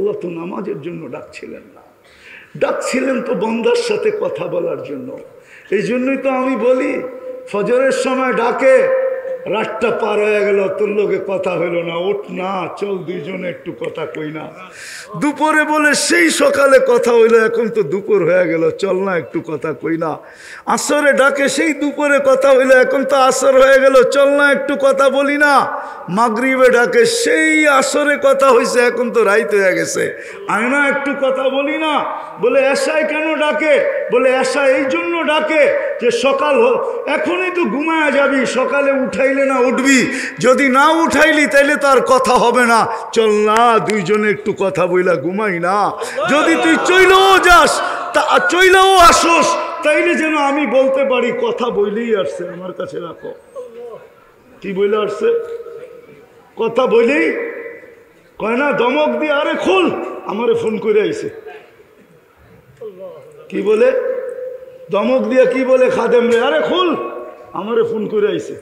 আল্লাহ তো নামাজের জন্য ডাকছিলেন না, ডাকছিলেন তো বান্দার সাথে কথা বলার জন্য। এই জন্যই তো আমি বলি ফজরের সময় ডাকে, রাতটা পার হয়ে গেল, তোর লোকে কথা হইল না, ওঠ না, চল দুইজনে একটু কথা কই না। দুপুরে বলে সেই সকালে কথা হইলো, এখন তো দুপুর হয়ে গেল, চল না একটু কথা কই না। আসরে ডাকে, সেই দুপুরে কথা হইলো, এখন তো আসর হয়ে গেল, চল না একটু কথা বলি না। মাগরিবে ডাকে, সেই আসরে কথা হয়েছে, এখন তো রাইত হয়ে গেছে, আয় না একটু কথা বলি না। বলে এশায় কেন ডাকে? বলে এশা এই জন্য ডাকে যে সকাল হোক, এখনই তো ঘুমায় যাবি, সকালে উঠাইলে না উঠবি, যদি না উঠাইলি তাইলে তো আর কথা হবে না, চল না দুইজনে একটু কথা বইলা ঘুমাই না। যদি তুই চইলেও যাস, তা চইলেও আসোস, তাইলে যেন আমি বলতে পারি কথা বইলেই আসছে, আমার কাছে রাখো। কি বইলে আসছে? কথা বইলেই কয় না, ধমক দিয়ে, আরে খোল, আমারে ফোন করে আইছে। কি বলে? ধমক দিয়ে কি বলে খাদেম রে, আরে খোল, আমারে ফোন করে আইছে।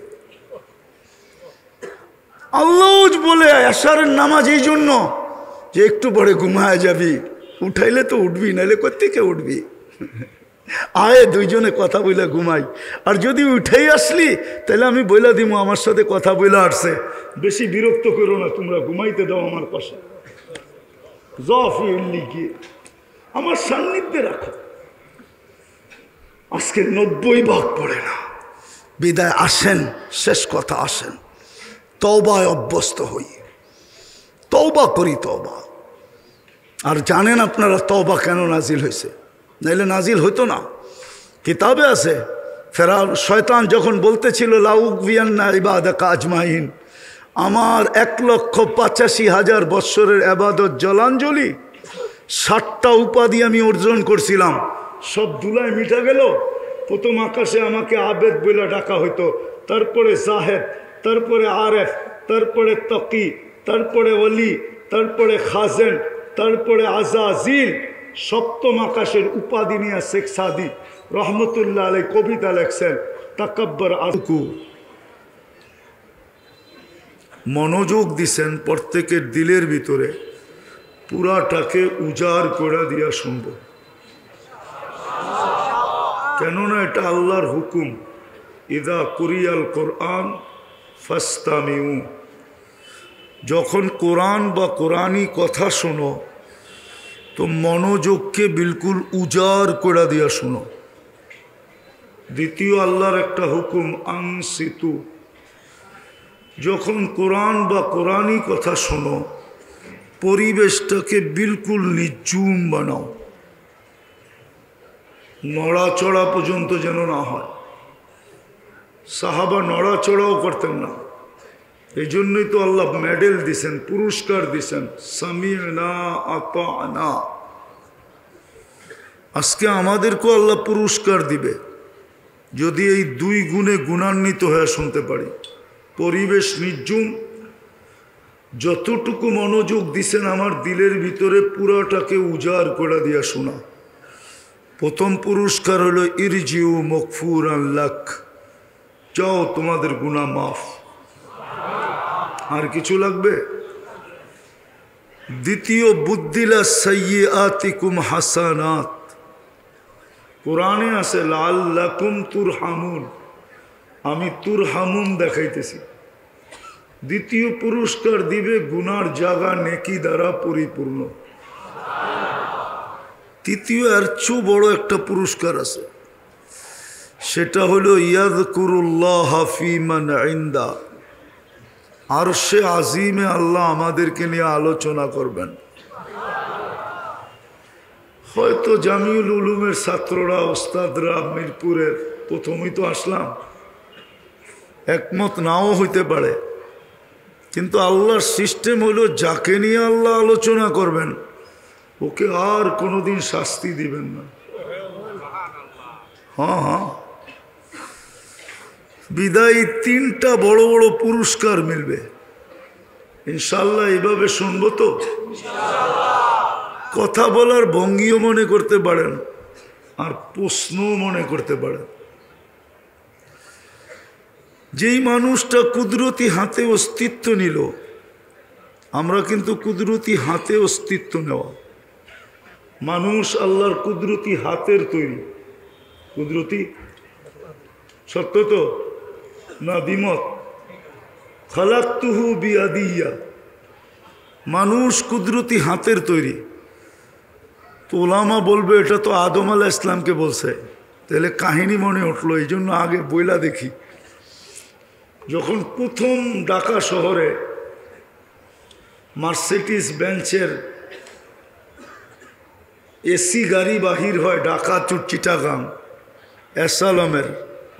আল্লাহ বলে এশারের নামাজ এই জন্য যে একটু পরে ঘুমায় যাবি, উঠাইলে তো উঠবি, নাইলে কোত্থেকে উঠবি? আয় দুইজনে কথা বইলা ঘুমাই। আর যদি উঠেই আসলি তাহলে আমি বইলা দিব আমার সাথে কথা বইলা আসছে, বেশি বিরক্ত করো না, তোমরা ঘুমাইতে দাও আমার পাশে, গিয়ে আমার সান্নিধ্যে রাখো। আজকে 90 ভাগ পড়ে না, বিদায় আসেন, শেষ কথা আসেন, তওবায় অভ্যস্ত হই, তওবা করি, তওবা। আর জানেন আপনারা তওবা কেন নাজিল হয়েছে? নাইলে নাজিল হইতো না। কিতাবে আছে, ফেরাউন শয়তান যখন বলতেছিল লাউগবিয়ান্না ইবাদাকা আজমাইন, আমার 1,85,000 বৎসরের ইবাদত জলাঞ্জলি, 60টা উপাধি আমি অর্জন করছিলাম, সব ধুলায় মিটা গেল। প্রথম আকাশে আমাকে আবেদ বলে ডাকা হইতো, তারপরে জাহেদ, তারপরে আরেফ, তারপরে তকি, তারপরে ওলি, তারপরে খাজেন, তারপরে আজাজিল। সপ্তম আকাশের উপাধি নিয়ে শেখ সাদি রহমতুল্লাহ আলাই কবিতা লেখছেন, তাকাব্বর আজকু। মনোযোগ দিছেন প্রত্যেকের দিলের ভিতরে, পুরাটাকে উজাড় করে দিয়া শুনব, কেননা এটা আল্লাহর হুকুম। ইদা কুরিয়াল কোরআন ফাস্তামিউ, যখন কোরআন বা কোরআনী কথা শোনো তো মনোযোগকে বিলকুল উজাড় করে দিয়া শুনো। দ্বিতীয় আল্লাহর একটা হুকুম, আনসিতু, যখন কোরআন বা কোরআনী কথা শোনো পরিবেশটাকে বিলকুল নিঝুম বানাও, নড়াচড়া পর্যন্ত যেন না হয়। সাহাবা নড়াচড়াও করতেন না, এই জন্যই তো আল্লাহ মেডেল দিছেন, পুরস্কার দিছেন, সামি'না আতা'না। আজকে আমাদেরকেও আল্লাহ পুরস্কার দিবে যদি এই 2 গুণে গুণান্বিত হয়ে শুনতে পারি। পরিবেশ নির্জুম, যতটুকু মনোযোগ দিছেন আমার দিলের ভিতরে পুরাটাকে উজাড় করে দিয়া শোনা। প্রথম পুরস্কার হলো ইরজিউ মগফুরান লাক, যাও তোমাদের গুনাহ মাফ। আর কিছু লাগবে? দ্বিতীয়, বুদ্দিলা সাইয়্যাতিকুম হাসানাত, কোরআনে আছে লাআল্লাকুম তুরহামুন, আমি তুরহামুন দেখাইতেছি। দ্বিতীয় পুরস্কার দিবে গুনার জায়গা নেকি দ্বারা পরিপূর্ণ। তৃতীয় আর চেয়ে বড় একটা পুরস্কার আছে, সেটা হলো ইয়াযকুরুল্লাহ ফী মান ইনদা, আরশে আজিমে আল্লাহ আমাদেরকে নিয়ে আলোচনা করবেন। হয়তো জামিউল উলুমের ছাত্ররা, ওস্তাদরা, মিরপুরের প্রথমেই তো আসলাম, একমত নাও হইতে পারে, কিন্তু আল্লাহর সিস্টেম হলো যাকে নিয়ে আল্লাহ আলোচনা করবেন ওকে আর কোনোদিন শাস্তি দিবেন না। হ্যাঁ, বিদায়ী 3টা বড় বড় পুরস্কার মিলবে ইনশাল্লাহ। এইভাবে শুনবো তো, কথা বলার ভঙ্গিও মনে করতে পারেন আর প্রশ্নও মনে করতে পারেন। যেই মানুষটা কুদরতি হাতে অস্তিত্ব নিল, আমরা কিন্তু কুদরতি হাতে অস্তিত্ব নেওয়া মানুষ আল্লাহর কুদরতি হাতের তৈরি। কুদরতি সত্য তো না দ্বিমত? খালাকতুহু বিয়াদিয়া, মানুষ কুদরতি হাতের তৈরি। তো ওলামা বলবে এটা তো আদম আলাইহিস সালামকে বলছে, তাহলে কাহিনী মনে উঠলো। এই জন্য আগে বইলা দেখি। যখন প্রথম ঢাকা শহরে মার্সিডিজ বেঞ্চের এসি গাড়ি বাহির হয় ঢাকা টু চিটাগাং এসালামের,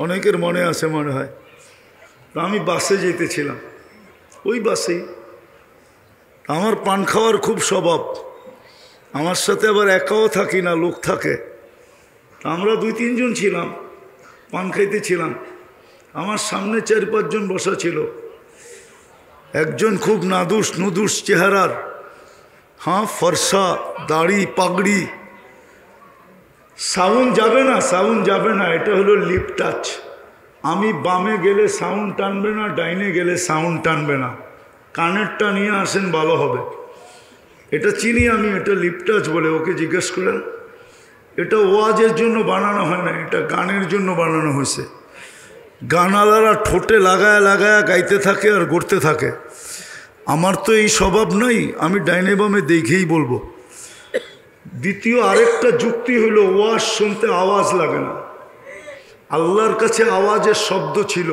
অনেকের মনে আছে মনে হয়। আমি বাসে যেতেছিলাম, ওই বাসেই। আমার পান খাওয়ার খুব স্বভাব, আমার সাথে আবার একাও থাকি না, লোক থাকে। আমরা 2-3 জন ছিলাম, পান খাইতেছিলাম। আমার সামনে 4-5 জন বসা ছিল। একজন খুব নাদুস নুদুস চেহারার, হ্যাঁ, ফর্সা, দাড়ি, পাগড়ি। সাউন্ড যাবে না, সাউন্ড যাবে না, এটা হলো লিপ টাচ। আমি বামে গেলে সাউন্ড টানবে না, ডাইনে গেলে সাউন্ড টানবে না। কানেরটা নিয়ে আসেন, ভালো হবে। এটা চিনি আমি, এটা লিপ টাচ বলে। ওকে জিজ্ঞেস করেন। এটা ওয়াজের জন্য বানানো হয় না, এটা গানের জন্য বানানো হয়েছে। গানালারা ঠোঁটে লাগায় লাগায় গাইতে থাকে আর গড়তে থাকে। আমার তো এই স্বভাব নাই, আমি ডাইনে বামে দেখেই বলবো। দ্বিতীয় আরেকটা যুক্তি হলো, ওয়াজ শুনতে আওয়াজ লাগে না। আল্লাহর কাছে আওয়াজের শব্দ ছিল,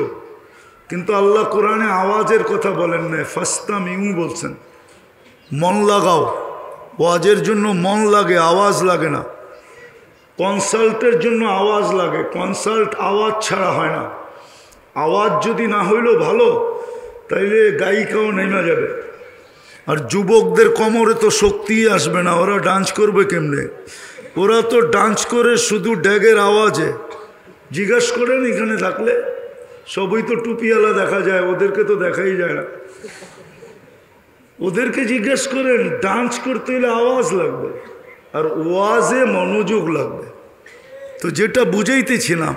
কিন্তু আল্লাহ কোরআনে আওয়াজের কথা বলেন না, ফাস্তামিউ বলছেন। মন লাগাও, ওয়াজের জন্য মন লাগে, আওয়াজ লাগে না। কনসাল্টের জন্য আওয়াজ লাগে, কনসাল্ট আওয়াজ ছাড়া হয় না। আওয়াজ যদি না হইলেও ভালো, তাইলে গায়িকাও নেমে যাবে। আর যুবকদের কোমরে তো শক্তিই আসবে না, ওরা ডান্স করবে কেমনে? ওরা তো ডান্স করে শুধু ড্যাগের আওয়াজে। জিজ্ঞাস করেন এখানে থাকলে, সবই তো টুপিওয়ালা দেখা যায়, ওদেরকে তো দেখাই যায় না। ওদেরকে জিজ্ঞেস করেন, ডান্স করতে হলে আওয়াজ লাগবে, আর ওয়াজে মনোযোগ লাগবে। তো যেটা বুঝাইতেছিলাম,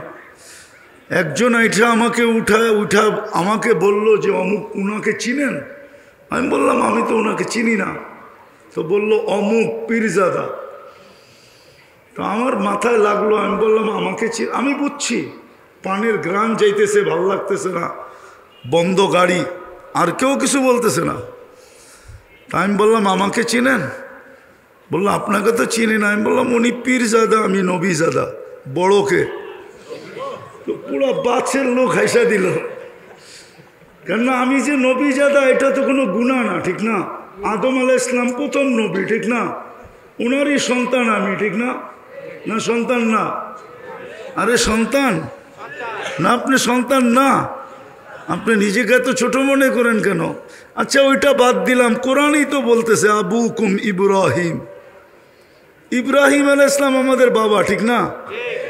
একজন আইঠা আমাকে উঠা আমাকে বলল যে অমুক, উনাকে চিনেন? আমি বললাম আমি তো ওনাকে চিনি না। তো বলল অমুক পীরজাদা। তো আমার মাথায় লাগলো, আমি বললাম আমাকে আমি বুঝছি পানের গ্রাম যাইতেছে, ভাল লাগতেছে না, বন্ধ গাড়ি, আর কেউ কিছু বলতেছে না। তা আমি বললাম আমাকে চিনেন? বললো আপনাকে তো চিনি না। আমি বললাম উনি পীরজাদা, আমি নবীজাদা। বড়কে তো পুরো বাছের লোক হাসা দিল, কেননা আমি যে নবীজাদা এটা তো কোনো গুনাহ না, ঠিক না? আদম আলাইহিস সালাম প্রথম নবী, ঠিক না? ওনারই সন্তান আমি, ঠিক না? না সন্তান না? আরে সন্তান না, আপনি সন্তান না, আপনি নিজেকে এত ছোট মনে করেন কেন? আচ্ছা ওইটা বাদ দিলাম, কোরআনই তো বলতেছে আবুকুম ইব্রাহিম। ইব্রাহিম আলাইহিস সালাম আমাদের বাবা, ঠিক না?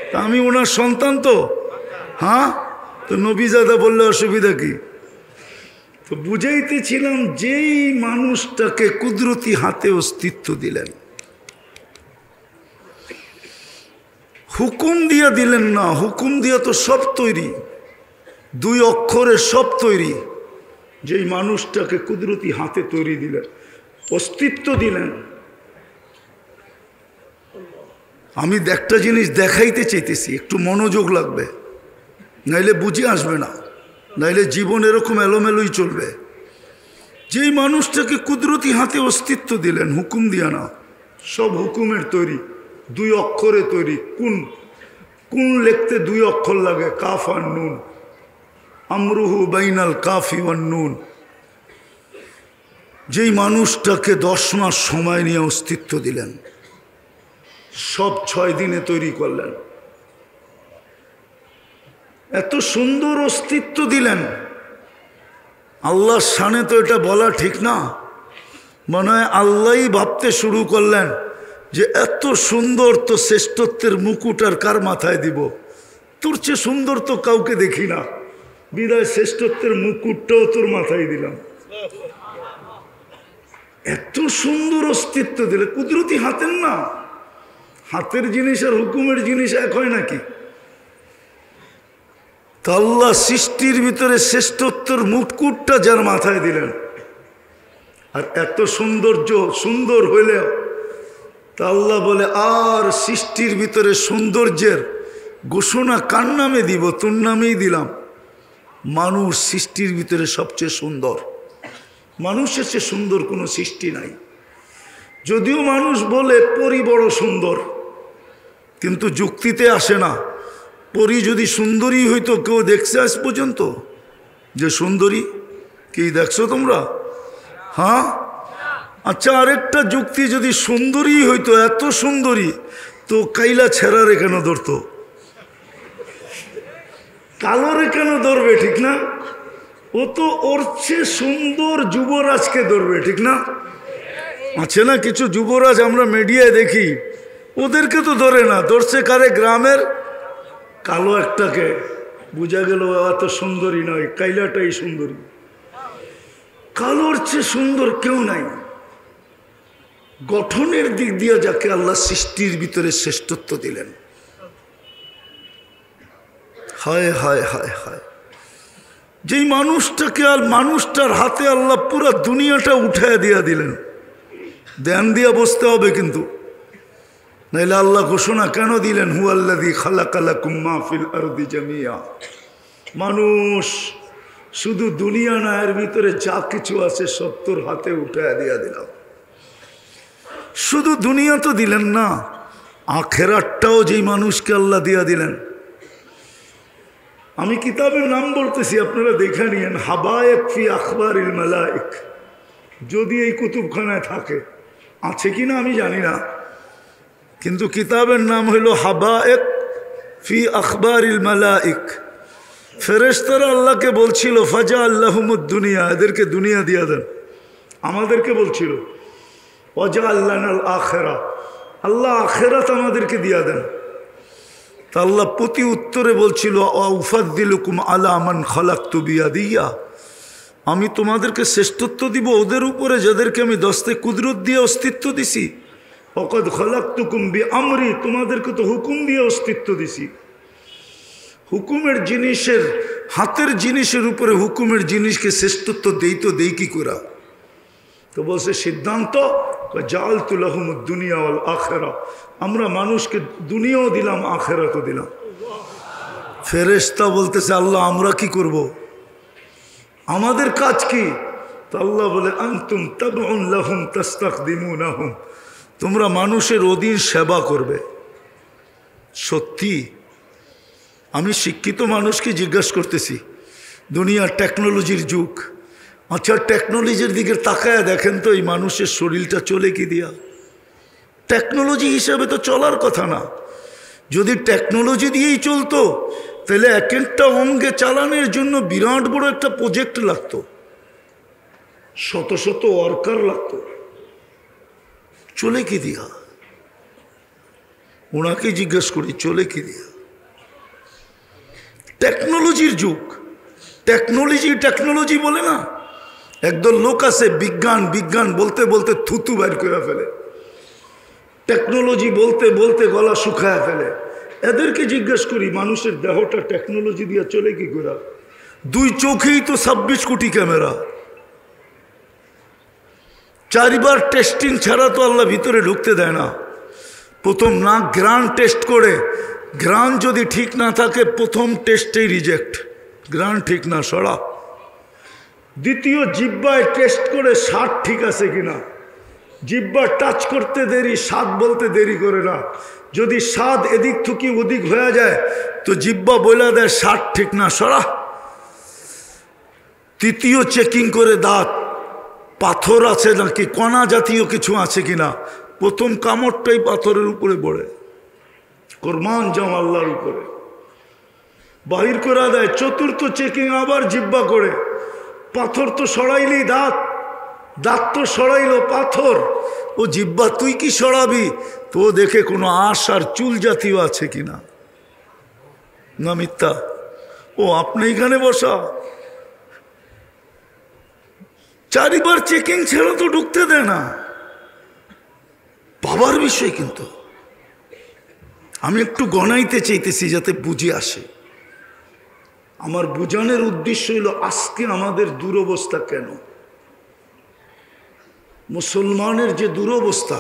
তা আমি ওনার সন্তান তো, হ্যাঁ? তো নবীজাদা বললে অসুবিধা কি? তো বুঝাইতেছিলাম, যেই মানুষটাকে কুদরতি হাতে অস্তিত্ব দিলেন, হুকুম দিয়া দিলেন না। হুকুম দিয়া তো সব তৈরি, 2 অক্ষরে সব তৈরি। যেই মানুষটাকে কুদরতি হাতে তৈরি দিলেন, অস্তিত্ব দিলেন। আমি একটা জিনিস দেখাইতে চাইতেছি, একটু মনোযোগ লাগবে, নাইলে বুঝে আসবে না, নাইলে জীবন এরকম এলোমেলোই চলবে। যেই মানুষটাকে কুদরতি হাতে অস্তিত্ব দিলেন, হুকুম দিয়া না, সব হুকুমের তৈরি, 2 অক্ষরে তৈরি। কোন লিখতে 2 অক্ষর লাগে, কাফ আর নুন। আমরুহু বাইনাল কাফি ওয়ান নুন। যেই মানুষটাকে 10 মাস সময় নিয়ে অস্তিত্ব দিলেন, সব 6 দিনে তৈরি করলেন। এত সুন্দর অস্তিত্ব দিলেন, আল্লাহর শানে তো এটা বলা ঠিক না। মনে হয় আল্লাহই ভাবতে শুরু করলেন যে এত সুন্দর তো শ্রেষ্ঠত্বের মুকুট আর কার মাথায় দিব? তোর চেয়ে সুন্দর তো কাউকে দেখি না, বিদায় শ্রেষ্ঠত্বের মুকুটটাও তোর মাথায় দিলাম। এত সুন্দর অস্তিত্ব দিলে, কুদরতি হাতের না। হাতের জিনিস আর হুকুমের জিনিস এক হয় নাকি? তা আল্লাহ সৃষ্টির ভিতরে শ্রেষ্ঠত্বের মুকুটটা যার মাথায় দিলেন, আর এত সৌন্দর্য সুন্দর হইলে তা আল্লাহ বলে আর সৃষ্টির ভিতরে সৌন্দর্যের ঘোষণা কার নামে দিব? তোর নামেই দিলাম। মানুষ সৃষ্টির ভিতরে সবচেয়ে সুন্দর। মানুষের চেয়ে সুন্দর কোনো সৃষ্টি নাই। যদিও মানুষ বলে পরী বড় সুন্দর, কিন্তু যুক্তিতে আসে না। পরী যদি সুন্দরী হইতো, কেউ দেখছে আজ পর্যন্ত যে সুন্দরী? কি দেখছো তোমরা? হ্যাঁ, আচ্ছা, আরেকটা যুক্তি, যদি সুন্দরী হইতো, এত সুন্দরী, তো কাইলা ছেঁড়ারে কেন ধরতো? কালোরে কেন ধরবে? ঠিক না? ও তো ওর চেয়ে সুন্দর যুবরাজকে ধরবে, ঠিক না? আছে না কিছু যুবরাজ আমরা মিডিয়ায় দেখি, ওদেরকে তো ধরে না, ধরছে কারে? গ্রামের কালো একটাকে। বোঝা গেল এত সুন্দরী নয়, কাইলাটাই সুন্দরী। কালোর চেয়ে সুন্দর কেউ নাই। গঠনের দিক দিয়ে যাকে আল্লাহ সৃষ্টির ভিতরে শ্রেষ্ঠত্ব দিলেন, হায় হায় হায় হায়, যেই মানুষটাকে আর মানুষটার হাতে আল্লাহ পুরো দুনিয়াটা উঠায় দিয়া দিলেন। ধ্যান দিয়া বসতে হবে কিন্তু, নাইলে আল্লাহ ঘোষণা কেন দিলেন? হুয়াল্লাযী খালাকালাকুম মা ফিল আরদি জামিয়া। মানুষ শুধু দুনিয়া না, এর ভিতরে যা কিছু আছে সব তোর হাতে উঠায় দিয়া দিলাম। শুধু দুনিয়া তো দিলেন না, আখেরাতটাও যেই মানুষকে আল্লাহ দিয়া দিলেন। আমি কিতাবের নাম বলতেছি, আপনারা দেখে নিয়েন। হাবায়েক ফি আখবারিল মালাইক, যদি এই কুতুবখানায় থাকে, আছে কিনা আমি জানি না, কিন্তু কিতাবের নাম হইল হাবায়েক ফি আখবারিল মালাইক। ফেরেশতারা আল্লাহকে বলছিল ফাজা আল্লাহুমুদ দুনিয়া, এদেরকে দুনিয়া দিয়া দেন। আমাদেরকে বলছিল ওয়াজা আল্লানাল আখেরা, আল্লাহ আখেরাত আমাদেরকে দিয়া দেন। তা আল্লাহ প্রতি উত্তরে বলছিল আউফাদ্দিলুকুম আলা মান খালাকতু বিয়াদিয়া, আমি তোমাদেরকে শ্রেষ্ঠত্ব দিব ওদের উপরে যাদেরকে আমি দস্তে কুদরত দিয়ে অস্তিত্ব দিছি। ওয়াকাদ খালাকতুকুম বিআমরি, তোমাদেরকে তো হুকুম দিয়ে অস্তিত্ব দিছি। হুকুমের জিনিসের, হাতের জিনিসের উপরে হুকুমের জিনিসকে শ্রেষ্ঠত্ব দেই তো দেই কি করা? তো বলছে সিদ্ধান্ত জাআলতু লাহুমুদ দুনিয়া ওয়াল আখিরা, আমরা মানুষকে দুনিয়াও দিলাম আখিরাতও দিলাম। ফেরেশতা বলতেছে আল্লাহ আমরা কি করব? আমাদের কাজ কি? তো আল্লাহ বলে আনতুম তাবউন লাহুম তাস্তাখদিমুনাহুম, তোমরা মানুষের অধীন সেবা করবে। সত্যি আমি শিক্ষিত মানুষকে জিজ্ঞাসা করতেছি, দুনিয়ার টেকনোলজির যুগ, আচ্ছা টেকনোলজির দিকে তাকায় দেখেন তো এই মানুষের শরীরটা চলে কি দিয়া? টেকনোলজি হিসাবে তো চলার কথা না। যদি টেকনোলজি দিয়েই চলতো তাহলে এক একটা অঙ্গে চালানোর জন্য বিরাট বড় একটা প্রজেক্ট লাগতো, শত শত ওয়ার্কার লাগতো। চলে কি দিয়া? ওনাকে জিজ্ঞেস করি চলে কি দিয়া? টেকনোলজির যুগ, টেকনোলজি টেকনোলজি বলে না। একদল লোক আছে বিজ্ঞান বিজ্ঞান বলতে বলতে থুতু বাইর করে ফেলে, টেকনোলজি বলতে বলতে গলা শুকায় ফেলে। এদেরকে জিজ্ঞেস করি মানুষের দেহটা টেকনোলজি দিয়ে চলে কি করে? দুই চোখেই তো 26 কোটি ক্যামেরা, 4 বার টেস্টিং ছাড়া তো আল্লাহ ভিতরে ঢুকতে দেয় না। প্রথম নাক গ্রান টেস্ট করে, গ্রান যদি ঠিক না থাকে প্রথম টেস্টেই রিজেক্ট, গ্রান ঠিক না সরা। দ্বিতীয় জিহ্বায় টেস্ট করে স্বাদ ঠিক আছে কিনা, জিহ্বা টাচ করতে দেরি, স্বাদ বলতে দেরি করে না। যদি স্বাদ এদিক থেকে ওদিক হয়ে যায় তো জিহ্বা বলে দেয় স্বাদ ঠিক না সরা। তৃতীয় চেকিং করে দাঁত, পাথর আছে নাকি কণা জাতীয় কিছু আছে কিনা। প্রথম কামড়টাই পাথরের উপরে পড়ে, কোরবান যাও আল্লাহর উপরে, বাহির করে দেয়। চতুর্থ চেকিং আবার জিহ্বা করে, পাথর তো সরাইলি দাঁত, দাঁত তো সরাইলো পাথর, ও জিহ্বা তুই কি সরাবি? তো দেখে কোনো আঁশ আর চুল জাতীয় আছে কিনা। না মিথ্যা? ও আপনি এখানে বসা, 4 বার চেকিং ছাড়া তো ঢুকতে দেয় না। বাবার বিষয়, কিন্তু আমি একটু গণাইতে চাইতেছি যাতে বুঝে আসে। আমার বুঝানোর উদ্দেশ্য হলো আজকে আমাদের দুরবস্থা কেন। মুসলমানের যে দুরবস্থা,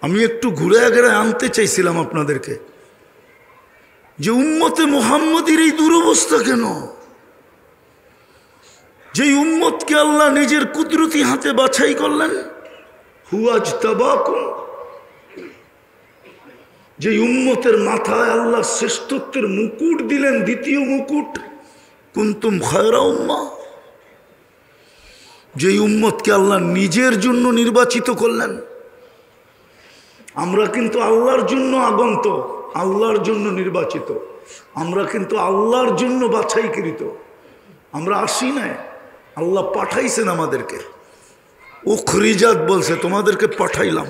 আমি একটু ঘুরে ঘুরে আনতে চাইছিলাম আপনাদেরকে, যে উম্মতে মুহাম্মদের এই দুরবস্থা কেন? যে উম্মতকে আল্লাহ নিজের কুদরতি হাতে বাছাই করলেন, হুয়াজতাবাকুম, যে উম্মতের মাথায় আল্লাহ শ্রেষ্ঠত্বের মুকুট দিলেন, দ্বিতীয় মুকুট, কুনতুম খায়রা উম্মাহ, যে উম্মতকে আল্লাহ নিজের জন্য নির্বাচিত করলেন। আমরা কিন্তু আল্লাহর জন্য আগন্ত, আল্লাহর জন্য নির্বাচিত, আমরা কিন্তু আল্লাহর জন্য বাছাইকৃত। আমরা আসি নাই, আল্লাহ পাঠাইছেন আমাদেরকে। উখরিজাত বলছে তোমাদেরকে পাঠাইলাম।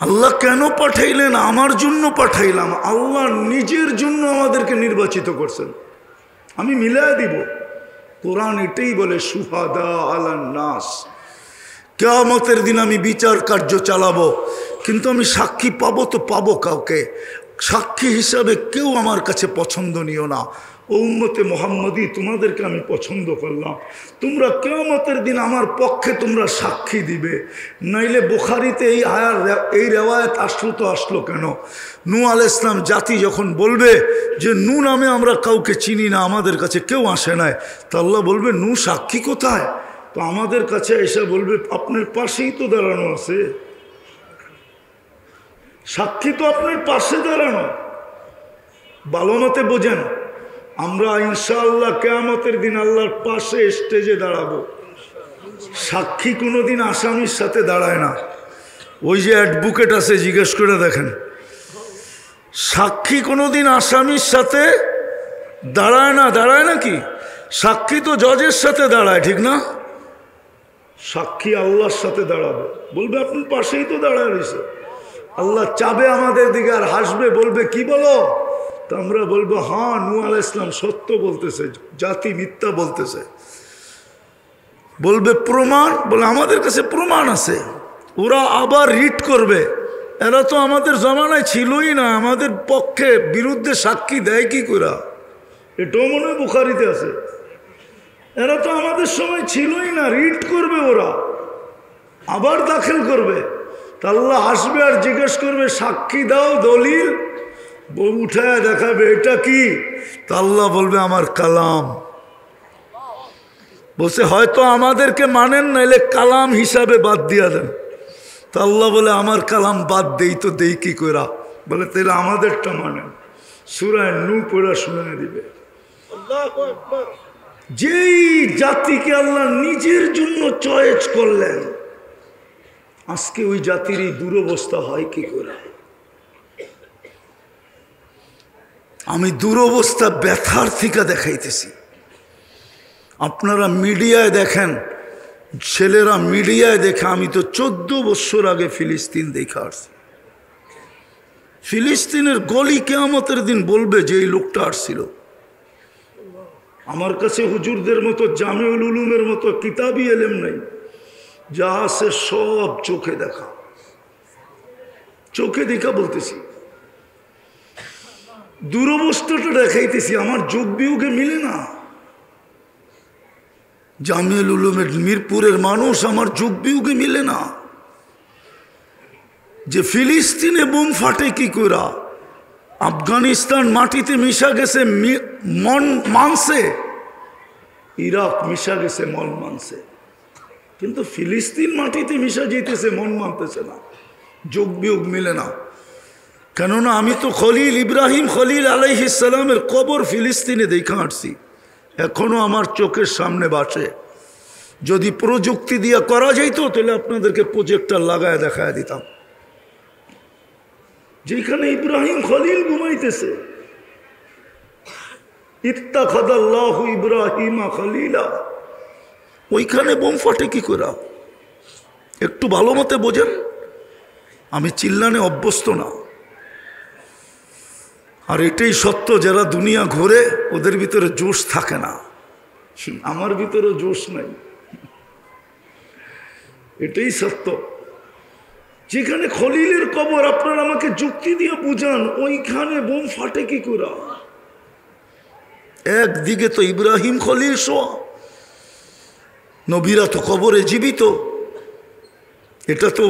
আল্লাহ কেন পাঠাইলেন? আমার জন্য পাঠাইলাম। আল্লাহ নিজের জন্য আমাদেরকে নির্বাচিত করছেন। আমি মিলাই দিব, কোরআন এটাই বলে, শুহাদা আলান নাস, কিয়ামতের দিন আমি বিচার কার্য চালাবো, কিন্তু আমি সাক্ষী পাবো তো পাবো কাউকে, সাক্ষী হিসাবে কেউ আমার কাছে পছন্দনীয় না। ও উম্মতে মুহাম্মদী, তোমাদেরকে আমি পছন্দ করলাম, তোমরা কিয়ামতের দিন আমার পক্ষে তোমরা সাক্ষী দিবে। নাইলে বুখারীতে এই রেওয়ায়াত আসলো তো আসলো কেন? নূহ আলাইহিস সালাম জাতি যখন বলবে যে নূহ নামে আমরা কাউকে চিনি না, আমাদের কাছে কেউ আসে নাই, তো আল্লাহ বলবে নূহ সাক্ষী কোথায়? তো আমাদের কাছে এসে বলবে আপনার পাশেই তো দাঁড়ানো আছে, সাক্ষী তো আপনার পাশে দাঁড়ানো। ভালো মতে বোঝেন, আমরা ইনশাআল্লাহ কিয়ামতের দিন আল্লাহর পাশে স্টেজে দাঁড়াবো। সাক্ষী কোনোদিন আসামির সাথে দাঁড়ায় না। ওই যে অ্যাডভোকেট আছে, জিজ্ঞেস করে দেখেন, সাক্ষী কোনোদিন আসামির সাথে দাঁড়ায় না। দাঁড়ায় নাকি? সাক্ষী তো জজের সাথে দাঁড়ায়, ঠিক না? সাক্ষী আল্লাহর সাথে দাঁড়াবে, বলবে আপনার পাশেই তো দাঁড়ায় রয়েছে। আল্লাহ চাবে আমাদের দিকে আর হাসবে, বলবে কি বলো? তো আমরা বলবো হ্যাঁ, নূহ আলাইহিস সালাম সত্য বলতেছে, জাতি মিথ্যা বলতেছে। বলবে প্রমাণ? বলে আমাদের কাছে প্রমাণ আছে। ওরা আবার রিট করবে, এরা তো আমাদের জমানায় ছিলই না, আমাদের পক্ষে বিরুদ্ধে সাক্ষী দেয় কি করে? এটাও মনে হয় বুখারীতে আছে। এরা তো আমাদের সময় ছিলই না, রিট করবে, ওরা আবার দাখিল করবে। তা আল্লাহ আসবে আর জিজ্ঞেস করবে সাক্ষী দাও, দলিল উঠায় দেখাবে, এটা কি? তা আল্লাহ বলবে আমার কালাম। বলছে হয়তো আমাদেরকে মানেন, নাইলে কালাম হিসাবে বাদ দিয়া দেন। তা আল্লাহ বলে আমার কালাম বাদ দেই তো দেই কি কইরা? বলে তাহলে আমাদেরটা মানেন। সূরা নূহ পড়া শুনায় দিবে। আল্লাহু আকবার। যেই জাতিকে আল্লাহ নিজের জন্য চয়েস করলেন, আজকে ওই জাতির এই দুরবস্থা হয় কি করে? আমি দুরবস্থা ব্যথার থেকে দেখাইতেছি। আপনারা মিডিয়ায় দেখেন, ছেলেরা মিডিয়ায় দেখে, আমি তো 14 বছর আগে ফিলিস্তিন দেখে আসছি। ফিলিস্তিনের গলি কিয়ামতের দিন বলবে যে এই লোকটা আসছিল। আমার কাছে হুজুরদের মতো জামিউল উলুমের মতো কিতাবি এলেম নাই, যা আছে সব চোখে দেখা, চোখে দেখা বলতেছি। দুরবস্থাটা দেখাইতেছি, আমার যোগ বিয়োগে মিলে না। জামিউল উলুমের মিরপুরের মানুষ, আমার যোগ বিয়োগে মিলে না। যে ফিলিস্তিনে বোম ফাটে কি করে, আফগানিস্তান মাটিতে মিশা গেছে মন মানছে, ইরাক মিশা গেছে মন মানছে, কিন্তু ফিলিস্তিন মাটিতে মিশা যেতেছে, মন মানতেছে না, যোগ বিয়োগ মিলে না। কেননা আমি তো ইব্রাহিম খলিল আলাইহিস সালামের কবর ফিলিস্তিনে দেখা আসছি, এখনো আমার চোখের সামনে বাসে। যদি প্রযুক্তি দিয়ে করা যাইতো তাহলে আপনাদেরকে প্রজেক্টর লাগায় দেখায় দিতাম। যেখানে ইব্রাহিম খলিল ঘুমাইতেছে, ইত্তাখাযাল্লাহু ইব্রাহিমা খলিলা, ওইখানে বোম ফাটে কি করে? একটু ভালো মতে বোঝেন। আমি চিল্লানে অভ্যস্ত না। আর এটাই সত্য, যারা দুনিয়া ঘোরে ওদের ভিতরে জোশ থাকে না। আমার ভিতরে জোশ নাই, এটাই সত্য। যেখানে খলিলের কবর, আপনারা আমাকে যুক্তি দিয়ে বুঝান, ওইখানে বোম ফাটে কি করে? একদিকে তো ইব্রাহিম খলিল শোয়া, নবীরা তো কবরে জীবিত, এটা তো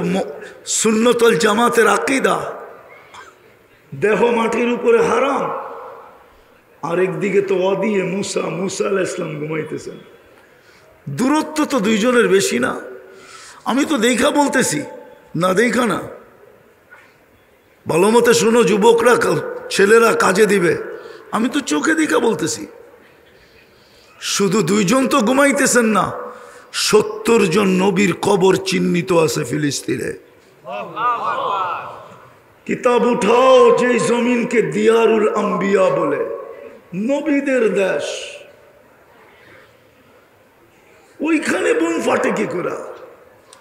সুন্নতুল জামাতের আকীদা। দেহ মাটির উপরে হারাম, আরেকদিকে তো ওয়াদিয়ে মুসা আলাইহিস সালাম ঘুমাইতেছেন। দূরত্ব তো দুইজনের বেশি না। আমি তো দেখা বলতেছি, না দেখা না। ভালো মতে শোনো যুবকরা, ছেলেরা কাজে দিবে, আমি তো চোখে দেখা বলতেছি। শুধু দুইজন তো ঘুমাইতেছেন না, 70 জন নবীর কবর চিহ্নিত আছে ফিলিস্তিনে। কিতাব উঠাও, যে জমিনকে দিয়ারুল আম্বিয়া বলে, নবীদের দেশ, ওইখানে বোম ফাটে কি করে?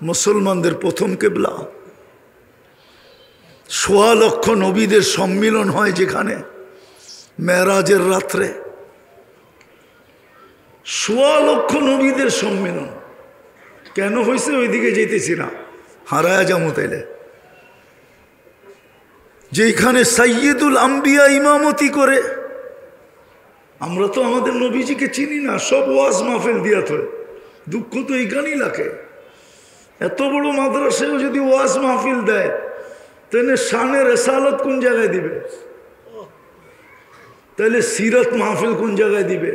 মুসলমানদের প্রথম কেবলা, 1.25 লক্ষ নবীদের সম্মিলন হয় যেখানে মেরাজের রাত্রে, 1.25 লক্ষ নবীদের সম্মেলন। কেন হয়েছে? ওইদিকে যেতেছি না, হারায়া যাবো তাইলে। যেখানে সাইয়্যিদুল আম্বিয়া ইমামতি করে। আমরা তো আমাদের নবীজিকে চিনি না, সব ওয়াজ মাহফিল দিয়া থয়। দুঃখ তো এইখানেই লাগে। এত বড় মাদ্রাসায়ও যদি ওয়াজ মাহফিল দেয়, তাহলে শানে রেসালত কোন জায়গায় দিবে? তাহলে সিরত মাহফিল কোন জায়গায় দিবে?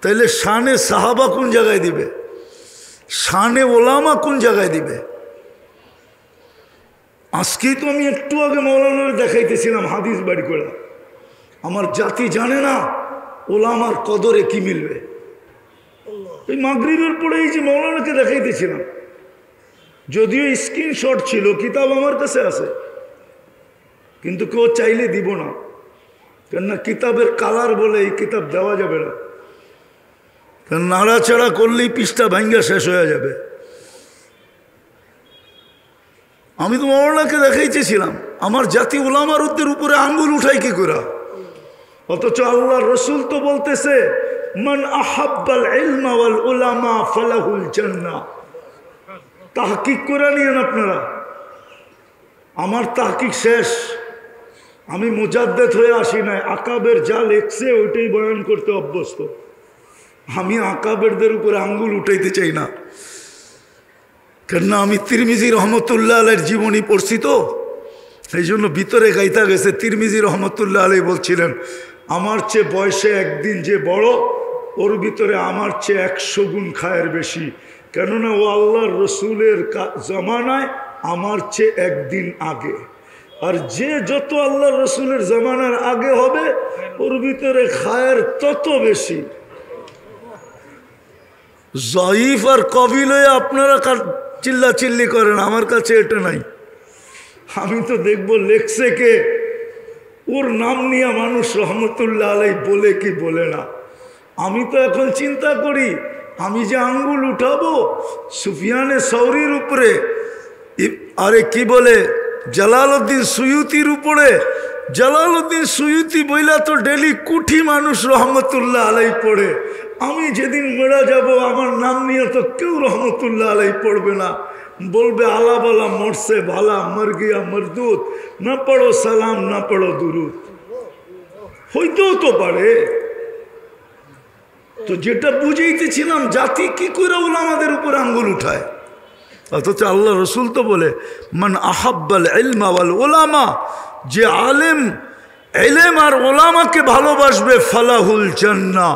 তাহলে শানে সাহাবা কোন জায়গায় দিবে? শানে ওলামা কোন জায়গায় দিবে? আজকেই তো আমি একটু আগে মৌলানার দেখাইতেছিলাম হাদিস বাড়ি করে। আমার জাতি জানে না ওলামার কদরে কি মিলবে। এই মাগরিবের পরে এই যে মৌলানাকে দেখাইতেছিলাম, যদিও স্ক্রিনশট ছিল, কিতাব আমার কাছে আছে, কিন্তু কেউ চাইলে দিব না, কেননা কিতাবের কালার বলে এই কিতাব দেওয়া যাবে না। নাড়াচাড়া করলেই পৃষ্ঠা ভাঙ্গা শেষ হয়ে যাবে। আমি তো মৌলানাকে দেখাইতেছিলাম, আমার জাতি ওলামারদের উপরে আঙ্গুল উঠাই কি করে? অথচ আল্লাহ রসুল তো বলতেছে, মান আহাব্বাল ইলমা ওয়াল উলামা ফালাহুল জান্নাহ। তাহকিক করে নিয়েন আপনারা, আমার তাহকিক শেষ। আমি মুজাদ্দেদ হয়ে আসি নাই, আকাবের যা লেখছে ওইটাই বয়ান করতে অভ্যস্ত। আমি আকাবেরদের উপরে আঙ্গুল উঠাইতে চাই না, কেননা আমি তিরমিজি রহমতুল্লাহ আলাইহির জীবনী পড়ছি তো, এই জন্য ভিতরে গাইতা গেছে। তিরমিজি রহমতুল্লাহ আলাইহি বলছিলেন, আমার চেয়ে বয়সে একদিন যে বড়, ওর ভিতরে আমার চেয়ে 100 গুণ খায়ের বেশি, কেননা ও আল্লাহর রসুলের জমানায় আমার চেয়ে একদিন আগে। আর যে যত আল্লাহর রসুলের জমানার আগে হবে, ওর ভিতরে খায়ের তত বেশি। জয়ীফ আর কবিল হয়ে আপনারা চিল্লা চিল্লি করেন, আমার কাছে এটা নাই। আমি তো দেখবো লেখছে কে, ওর নাম নিয়ে মানুষ রহমতুল্লাহ আলাইহি বলে কি বলে না। আমি তো এখন চিন্তা করি, আমি যে আঙ্গুল উঠাবো সুফিয়ানে সৌরির উপরে, আরে কি বলে জালালউদ্দিন সুয়ুতির উপরে। জালালউদ্দিন সুয়ুতি বইলা তো ডেলি কুঠি মানুষ রহমতুল্লাহ আলাইহি পড়ে। আমি যেদিন মেরা যাব, আমার নাম নিয়ে তো কেউ রহমতুল্লাহ আলাইহি পড়বে না, বলবে আলা বালা মরছে ভালা, মর গিয়া মরদুদ, না পড়ো সালাম না পড়ো দুরুদ। হইতেও তো পারে। তো যেটা বুঝাইতেছিলাম, জাতি কি করে ওলামাদের উপর আঙ্গুল উঠায়, অথচ আল্লাহ রসুল তো বলে, মান আহাব্বাল ইলমা ওয়াল উলামা, যে আলেম ইলম আর ওলামাকে ভালোবাসবে, ফালাহুল জান্নাহ,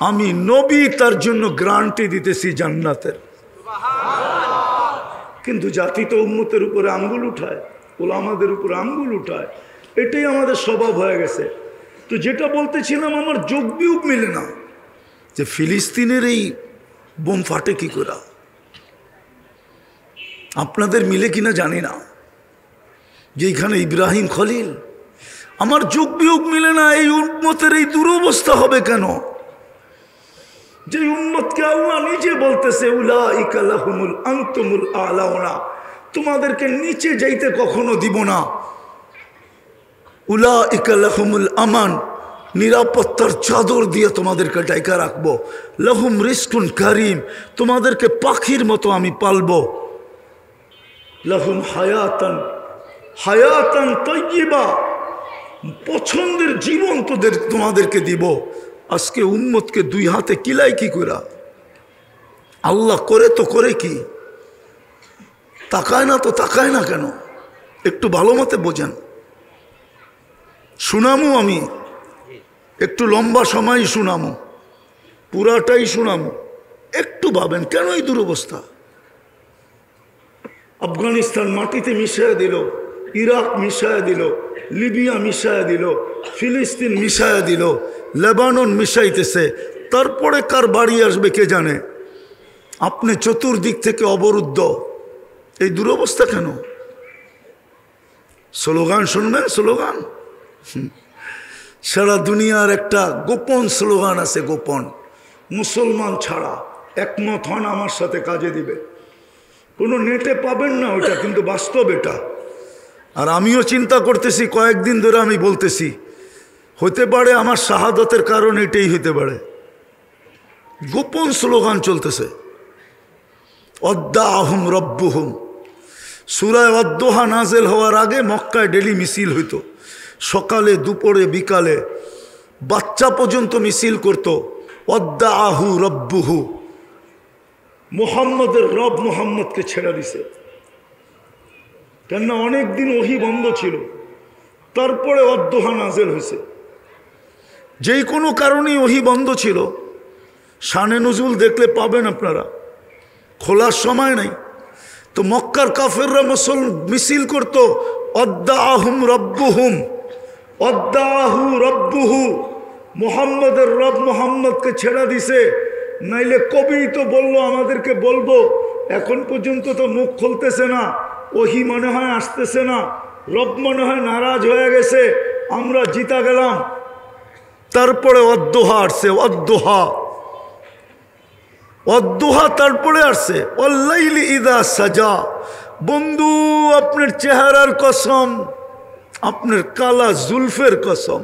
আমি নবী তার জন্য গ্যারান্টি দিতেছি জান্নাতের। কিন্তু জাতি তো উম্মতের উপরে আঙ্গুল উঠায়, ওলামাদের উপরে আঙ্গুল উঠায়, এটাই আমাদের স্বভাব হয়ে গেছে। তো যেটা বলতেছিলাম, আমার যোগ বিয়োগ মিলে না যে ফিলিস্তিনের এই বোম ফাটে কি করে। আপনাদের মিলে কিনা জানি না, যে এখানে ইব্রাহিম খলিল, আমার যোগ বিয়োগ মিলে না। এই উম্মতের এই দুরবস্থা হবে কেন? যে উম্মতকে আল্লাহ নিজে বলতেছে, উলাইকা লাহুমুল আনতুমুল আলাউনা, তোমাদেরকে নিচে যাইতে কখনো দিব না। উলাইকা লাহুমুল আমান, নিরাপত্তার চাদর দিয়ে তোমাদেরকে ডাইকা রাখবো। লাহুম রিজকুন কারীম, তোমাদেরকে পাখির মতো আমি পালবো। লাহুম হায়াতান হায়াতান তাইয়্যিবা, পছন্দের জীবন তোমাদেরকে দিব। আজকে উম্মতকে 2 হাতে কিলাই কি করা? আল্লাহ করে তো করে কি? তাকায় না তো তাকায় না কেন? একটু ভালো মতে বোঝেন। শুনামু আমি, একটু লম্বা সময় শুনামু, পুরাটাই শুনামু। একটু ভাবেন কেন এই দুরবস্থা? আফগানিস্তান মাটিতে মিশায়া দিল, ইরাক মিশায়া দিল, লিবিয়া মিশায়া দিল, ফিলিস্তিন মিশায়া দিল, লেবানন মিশাইতেছে। তারপরে কার বাড়ি আসবে কে জানে? আপনি চতুর্দিক থেকে অবরুদ্ধ। এই দুরবস্থা কেন? স্লোগান শুনবেন? স্লোগান সারা দুনিয়ার একটা গোপন স্লোগান আছে, গোপন। মুসলমান ছাড়া একমত হন আমার সাথে কাজে দিবে। কোনো নেটে পাবেন না ওটা, কিন্তু বাস্তব এটা। আর আমিও চিন্তা করতেছি, কয়েকদিন ধরে আমি বলতেছি, হতে পারে আমার শাহাদতের কারণ এটাই হতে পারে। গোপন স্লোগান চলতেছে, অদ্দাহুম রব্বুহুম। সূরা অদ্দোহা নাজেল হওয়ার আগে মক্কায় ডেলি মিছিল হইতো, সকালে দুপুরে বিকালে, বাচ্চা পর্যন্ত মিছিল করত। অদ্দাহু রব্বুহু, মুহাম্মদের রব মুহাম্মদকে ছেড়ে দিছে। কেননা অনেকদিন ওহী বন্ধ ছিল, তারপরে অদ্দোহা নাজেল হয়েছে। যেই কোনো কারণেই ওহী বন্ধ ছিল। শানে নুজুল দেখলে পাবেন আপনারা, খোলার সময় নাই। তো মক্কার কাফেররা মিছিল করত, অদ্দাহুম রব্বুহুম, অদ্দাহু রব্বুহু, মুহাম্মদের রব মুহাম্মদকে ছেড়ে দিছে। নাইলে কবি তো বললো আমাদেরকে বলবো, এখন পর্যন্ত তো মুখ খুলতেছে না, ওহি মনে হয় আসতেছে না, রব মনে হয় নারাজ হয়ে গেছে, আমরা জিতা গেলাম। তারপরে অদ্দোহা আসছে, অদ্দোহা, অদ্দোহা তারপরে আসছে ওয়াল্লাইলি ইযা সাজা। বন্ধু, আপনার চেহারার কসম, আপনার কালা জুলফের কসম,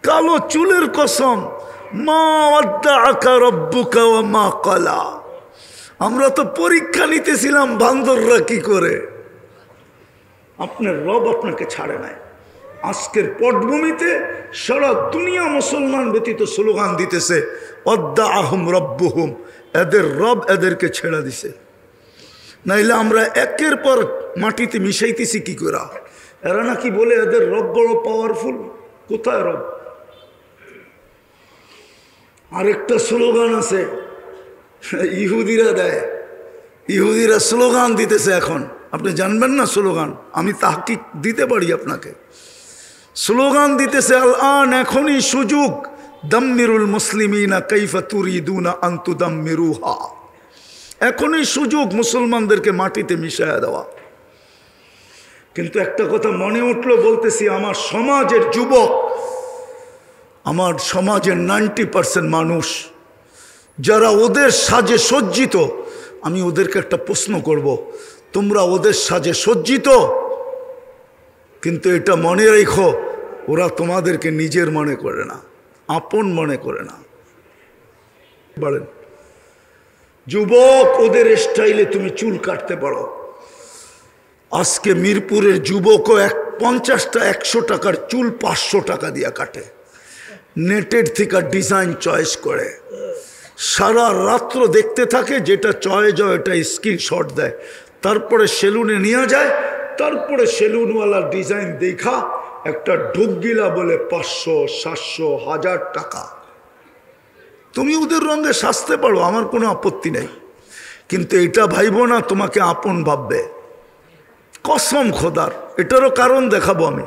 কালো চুলের কসম, মা ওয়াদ্দাআকা রাব্বুকা ওয়া মা ক্বালা। আমরা তো পরীক্ষা নিতেছিলাম বান্দররা কি করে। আপনার রব আপনাকে ছাড়ে নাই। আজকের পটভূমিতে সারা দুনিয়া মুসলমান ব্যতীত স্লোগান দিতেছে, অদ্দাহুম রব্বুহুম, এদের রব এদেরকে ছেড়ে দিছে। নাইলে আমরা একের পর মাটিতে মিশাইতেছি কি করে? এরা নাকি বলে এদের রব বড় পাওয়ারফুল। কোথায় রব? আরেকটা স্লোগান আছে ইহুদিরা দেয়, ইহুদিরা স্লোগান দিতেছে এখন। আপনি জানবেন না স্লোগান? আমি তাহকিক দিতে পারি আপনাকে। স্লোগান দিতেছে, আল আন, এখনই সুযোগ, দাম্মিরুল মুসলিমিনা কাইফা তুরিদুনা আন তুদাম্মিরুহা। এখনই সুযোগ মুসলমানদেরকে মাটিতে মিশায়া দেওয়া। কিন্তু একটা কথা মনে উঠলো, বলতেছি, আমার সমাজের যুবক, আমার সমাজের 90% মানুষ যারা ওদের সাজে সজ্জিত, আমি ওদেরকে একটা প্রশ্ন করব, তোমরা ওদের সাজে সজ্জিত? কিন্তু এটা মনে রেখো, ওরা তোমাদেরকে নিজের মনে করে না, আপন মনে করে না। বলেন যুবক, ওদের স্টাইলে তুমি চুল কাটতে পারো। আজকে মিরপুরের যুবকও 50টা 100 টাকার চুল 500 টাকা দিয়ে কাটে, নেটের থেকে ডিজাইন চয়েস করে, সারা রাত্র দেখতে থাকে, যেটা চয়েস হয় এটা স্ক্রিনশট দেয়, তারপরে সেলুনে নিয়ে যায়, তারপরে সেলুনওয়ালার ডিজাইন দেখা একটা ঢুকগিলা বলে 500, 700, 1000 টাকা। তুমি ওদের রঙে সাজতে পারো, আমার কোনো আপত্তি নেই, কিন্তু এটা ভাইবো না তোমাকে আপন ভাববে। কসম খোদার, এটারও কারণ দেখাবো আমি,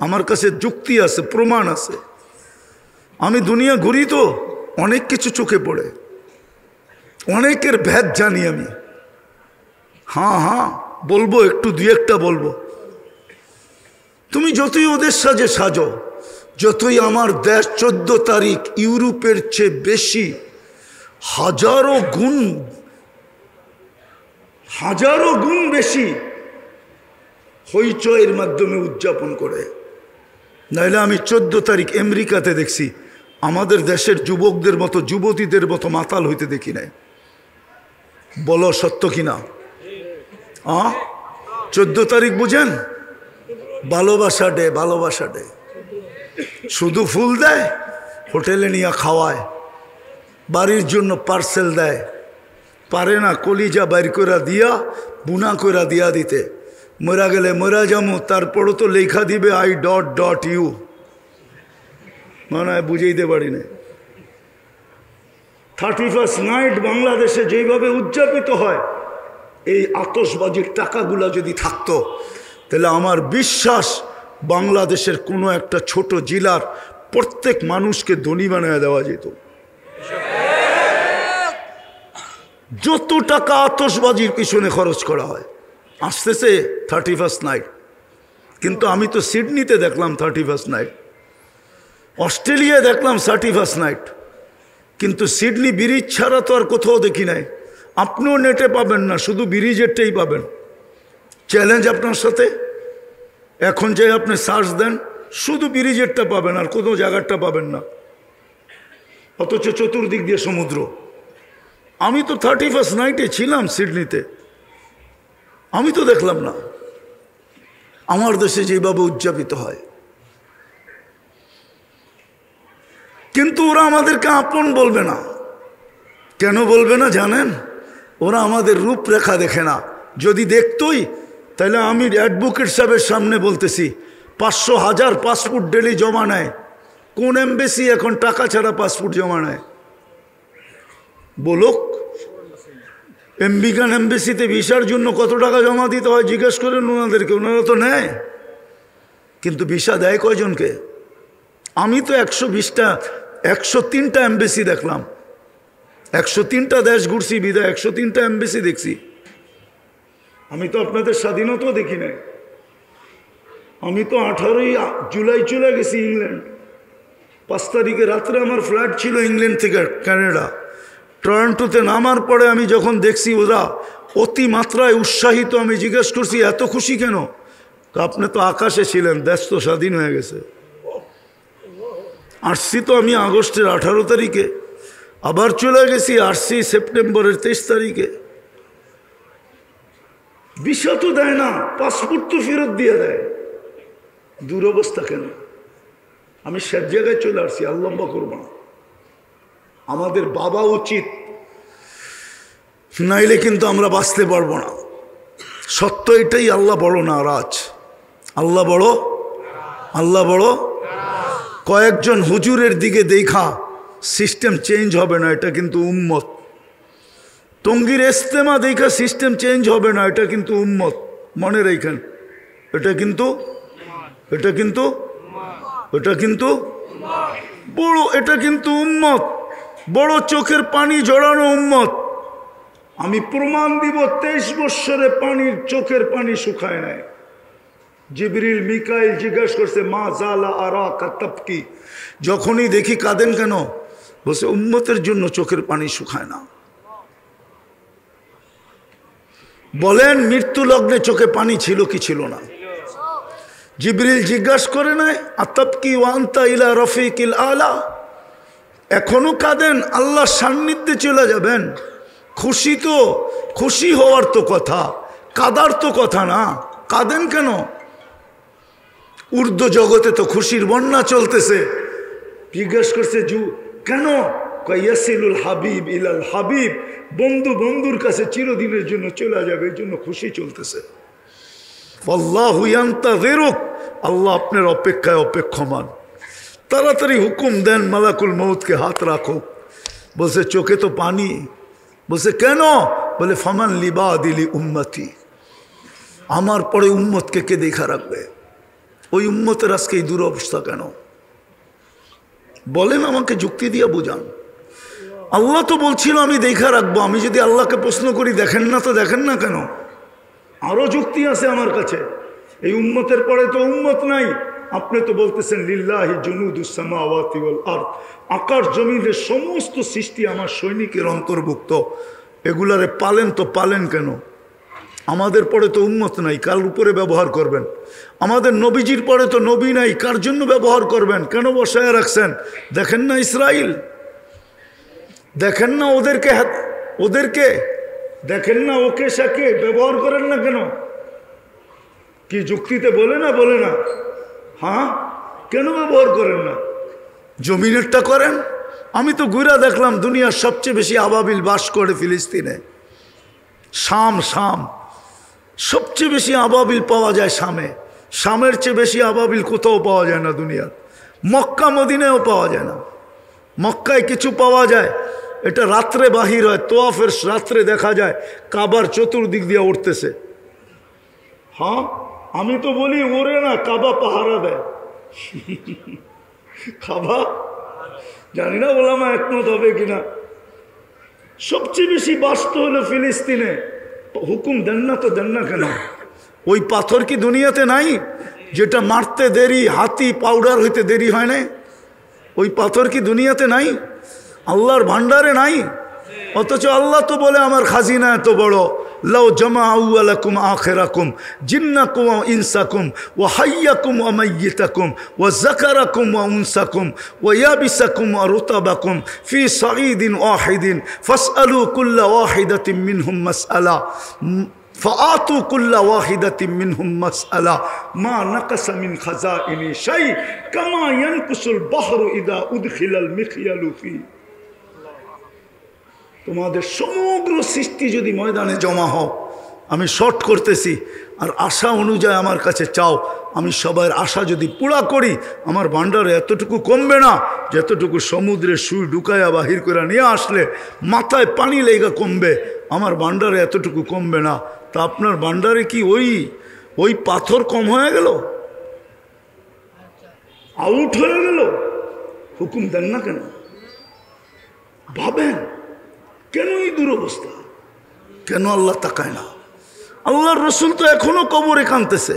আমার কাছে যুক্তি আছে, প্রমাণ আছে। আমি দুনিয়া ঘুরি তো, অনেক কিছু চোখে পড়ে, অনেকের ভেদ জানি আমি। হ্যাঁ বলবো, একটু 2-1টা বলবো। তুমি যতই ওদের সাজে সাজো, যতই আমার দেশ 14 তারিখ ইউরোপের চেয়ে বেশি হাজারো গুণ বেশি হইচয়ের মাধ্যমে উদযাপন করে। নাইলে আমি 14 তারিখ আমেরিকাতে দেখছি, আমাদের দেশের যুবকদের মতো, যুবতীদের মতো মাতাল হইতে দেখি নাই। বলো সত্য কিনা? 14 তারিখ বুঝেন? ভালোবাসা ডে, ভালোবাসা ডে। শুধু ফুল দেয়, হোটেলে নিয়ে খাওয়ায়, বাড়ির জন্য পার্সেল দেয়, পারে না কলিজা বাইর করে দিয়া বুনা করে দিয়া দিতে, মরা গেলে মরা যামু, তারপরও তো লেখা দিবে I.U, মনে হয় বুঝাইতে পারি না। 31st নাইট বাংলাদেশে যেভাবে উদযাপিত হয়, এই আতশবাজির টাকাগুলা যদি থাকতো, তাহলে আমার বিশ্বাস বাংলাদেশের কোনো একটা ছোট জেলার প্রত্যেক মানুষকে ধনী বানিয়ে দেওয়া যেত। যত টাকা আতশবাজির পিছনে খরচ করা হয়। আসতেছে 31st নাইট, কিন্তু আমি তো সিডনিতে দেখলাম 31st নাইট, অস্ট্রেলিয়ায় দেখলাম 31st নাইট, কিন্তু সিডনি ব্রিজ ছাড়া তো আর কোথাও দেখি নাই। আপনিও নেটে পাবেন না, শুধু ব্রিজেরটাই পাবেন। চ্যালেঞ্জ আপনার সাথে, এখন যে আপনি সার্চ দেন শুধু ব্রিজেরটা পাবেন, আর কোনো জায়গাটা পাবেন না, অথচ চতুর্দিক দিয়ে সমুদ্র। আমি তো 31st নাইটে ছিলাম সিডনিতে, আমি তো দেখলাম না আমার দেশে যেভাবে উদযাপিত হয়। কিন্তু ওরা আমাদেরকে আপন বলবে না। কেন বলবে না জানেন? ওরা আমাদের রূপরেখা দেখে না। যদি দেখতই, তাহলে আমি অ্যাডভোকেট সাহেবের সামনে বলতেছি, 500,000 পাসপোর্ট ডেলি জমা নেয়। কোন এমবেসি এখন টাকা ছাড়া পাসপোর্ট জমা নেয়? বলুক, আমেরিকান এমবেসিতে ভিসার জন্য কত টাকা জমা দিতে হয় জিজ্ঞেস করেন ওনাদেরকে, ওনারা তো নেয়। কিন্তু ভিসা দেয় কয়জনকে? আমি তো 103টা এমবেসি দেখলাম, 103টা দেশ ঘুরছি, বিদায় 103টা এমবেসি দেখছি। আমি তো আপনাদের স্বাধীনতাও দেখি নাই। আমি তো 18ই জুলাই চলে গেছি ইংল্যান্ড। 5 তারিখে রাত্রে আমার ফ্লাইট ছিল ইংল্যান্ড থেকে কানাডা। টরন্টোতে নামার পরে আমি যখন দেখছি ওরা অতিমাত্রায় উৎসাহিত, আমি জিজ্ঞেস করছি এত খুশি কেন? আপনি তো আকাশে ছিলেন, দেশ তো স্বাধীন হয়ে গেছে। আসছি তো আমি আগস্টের 18 তারিখে, আবার চলে গেছি, আসছি সেপ্টেম্বরের 23 তারিখে। ভিসা তো দেয় না, পাসপোর্ট তো ফেরত দিয়ে দেয়। দুরবস্থা কেন? আমি সব জায়গায় চলে আসছি, আল্লাহ করব না। আমাদের বাবা উচিত, নাইলে কিন্তু আমরা বাঁচতে পারবো না। সত্য এটাই, আল্লাহ বড় নারাজ, আল্লাহ বড়, আল্লাহ বড়। কয়েকজন হুজুরের দিকে দেখা সিস্টেম চেঞ্জ হবে না, এটা কিন্তু উম্মত। টঙ্গীর ইস্তেমা দেখা সিস্টেম চেঞ্জ হবে না, এটা কিন্তু উম্মত। মনে রাখেন, এটা কিন্তু বড়, এটা কিন্তু উম্মত, বড় চোখের পানি জড়ানো উম্মত। আমি প্রমাণ দিব, 23 বৎসরে পানির চোখের পানি শুকায় নাই। জিবরিল মিকাইল জিজ্ঞাসা করছে, মা জালা আরা কাতাবকি, যখনই দেখি কাঁদেন কেন? বলছে উম্মতের জন্য চোখের পানি শুকায় না। বলেন মৃত্যু লগ্নে চোখে পানি ছিল কি ছিল না? জিবরিল জিজ্ঞাসা করে নাই আতাবকি ওয়ান্তা ইলা রফিকিল আলা, এখনো কাঁদেন? আল্লাহর সান্নিধ্যে চলে যাবেন। খুশি তো, খুশি হওয়ার তো কথা, কাদার তো কথা না। কাঁদেন কেন? ঊর্ধ্ব জগতে তো খুশির বন্যা চলতেছে। জিজ্ঞেস করছে কেন? ইয়াসিলুল হাবিব ইলাল হাবিব, বন্ধু বন্ধুর কাছে চিরদিনের জন্য চলে যাবে, এই জন্য খুশি চলতেছে। আল্লাহু ইয়ান্তাযিরুক, আল্লাহ আপনার অপেক্ষায় অপেক্ষমান। তাড়াতাড়ি হুকুম দেন, মালাকুল মউতকে হাত রাখো। বলছে চোখে তো পানি। বলছে কেন? বলে ফামান লিবাদিলি উম্মতি, আমার পরে উম্মতকে কে দেখা রাখবে? ওই উম্মতের আজকে এই দুরবস্থা কেন? বলেন আমাকে, যুক্তি দিয়ে বুঝান। আল্লাহ তো বলছিল আমি দেখা রাখবো। আমি যদি আল্লাহকে প্রশ্ন করি দেখেন না, তো দেখেন না কেন? আরো যুক্তি আছে আমার কাছে। এই উম্মতের পরে তো উম্মত নাই। আপনি তো বলতেছেন লিল্লাহি জুনুদুস সামাওয়াতি ওয়াল আরদ, আকাশ জমিনের সমস্ত সৃষ্টি আমার সৈনিকের অন্তর্ভুক্ত। এগুলারে পালেন তো পালেন কেন? আমাদের পরে তো উম্মত নাই, কার উপরে ব্যবহার করবেন? আমাদের নবীজির পরে তো নবী নাই, কার জন্য ব্যবহার করবেন? কেন বসায় রাখছেন? দেখেন না ইসরাইল, দেখেন না ওদেরকে দেখেন না, ওকে সাকে ব্যবহার করেন না কেন? কি যুক্তিতে বলে না? বলে না? হ্যাঁ, কেন ব্যবহার করেন না? জমিনেরটা করেন। আমি তো ঘুরে দেখলাম দুনিয়ার সবচেয়ে বেশি আবাবিল বাস করে ফিলিস্তিনে। শাম, শাম সবচেয়ে বেশি আবাবিল পাওয়া যায় শামে। শামের চেয়ে বেশি আবাবিল কোথাও পাওয়া যায় না দুনিয়ার। মক্কা মদিনায়ও পাওয়া যায় না। মক্কায় কিছু পাওয়া যায়, এটা রাত্রে বাহির হয়, তোয়াফের রাত্রে দেখা যায় কাবার চতুর্দিক দিয়ে উঠতেছে। হ্যাঁ, আমি তো বলি ওরে না, কাবা পাহারা দেয়। কাবা জানি না ওলামা একমত হবে কিনা। সবচেয়ে বেশি বাস্ত হলো ফিলিস্তিনে। হুকুম দেন না তো দেন না কেন? ওই পাথর কি দুনিয়াতে নাই যেটা মারতে দেরি, হাতি পাউডার হইতে দেরি হয় না? ওই পাথর কি দুনিয়াতে নাই? আল্লাহর ভান্ডারে নাই? অথচ আল্লাহ তো বলে আমার খাজিনা এত বড়, লাউ জামাউ আলাকুম আখিরাকুম জিন্নাকুম ওয়া ইনসাকুম ওয়া হাইয়াকুম ওয়া মাইয়িতাকুম ওয়া যাকারাকুম ওয়া উনসাকুম ওয়া ইয়াবিসাকুম ওয়া রুতাবাকুম ফি সাঈদিন ওয়াহিদিন ফাসআলু কুল্লা ওয়াহিদাতিন মিনহুম মাসআলা فآتوا كل واحدة منهم مسألة ما نقص من خزائن شيء كما ينقص البحر إذا أدخل المخيل فيه। তোমাদের সমগ্র সৃষ্টি যদি ময়দানে জমা হও, আমি শর্ট করতেছি, আর আশা অনুযায়ী আমার কাছে চাও, আমি সবার আশা যদি পুরা করি, আমার ভান্ডারে এতটুকু কমবে না যতটুকু সমুদ্রে সুই ঢুকাইয়া বাহির করে নিয়ে আসলে মাথায় পানি লেগা কমবে। আমার ভান্ডারে এতটুকু কমবে না। তা আপনার ভান্ডারে কি ওই পাথর কম হয়ে গেল, আউট হয়ে গেল? হুকুম দেন না কেন? ভাবেন কেন এই দুরবস্থা? কেন আল্লাহ তাকায় না? আল্লাহর রসুল তো এখনো কবরে কাঁদতেছে।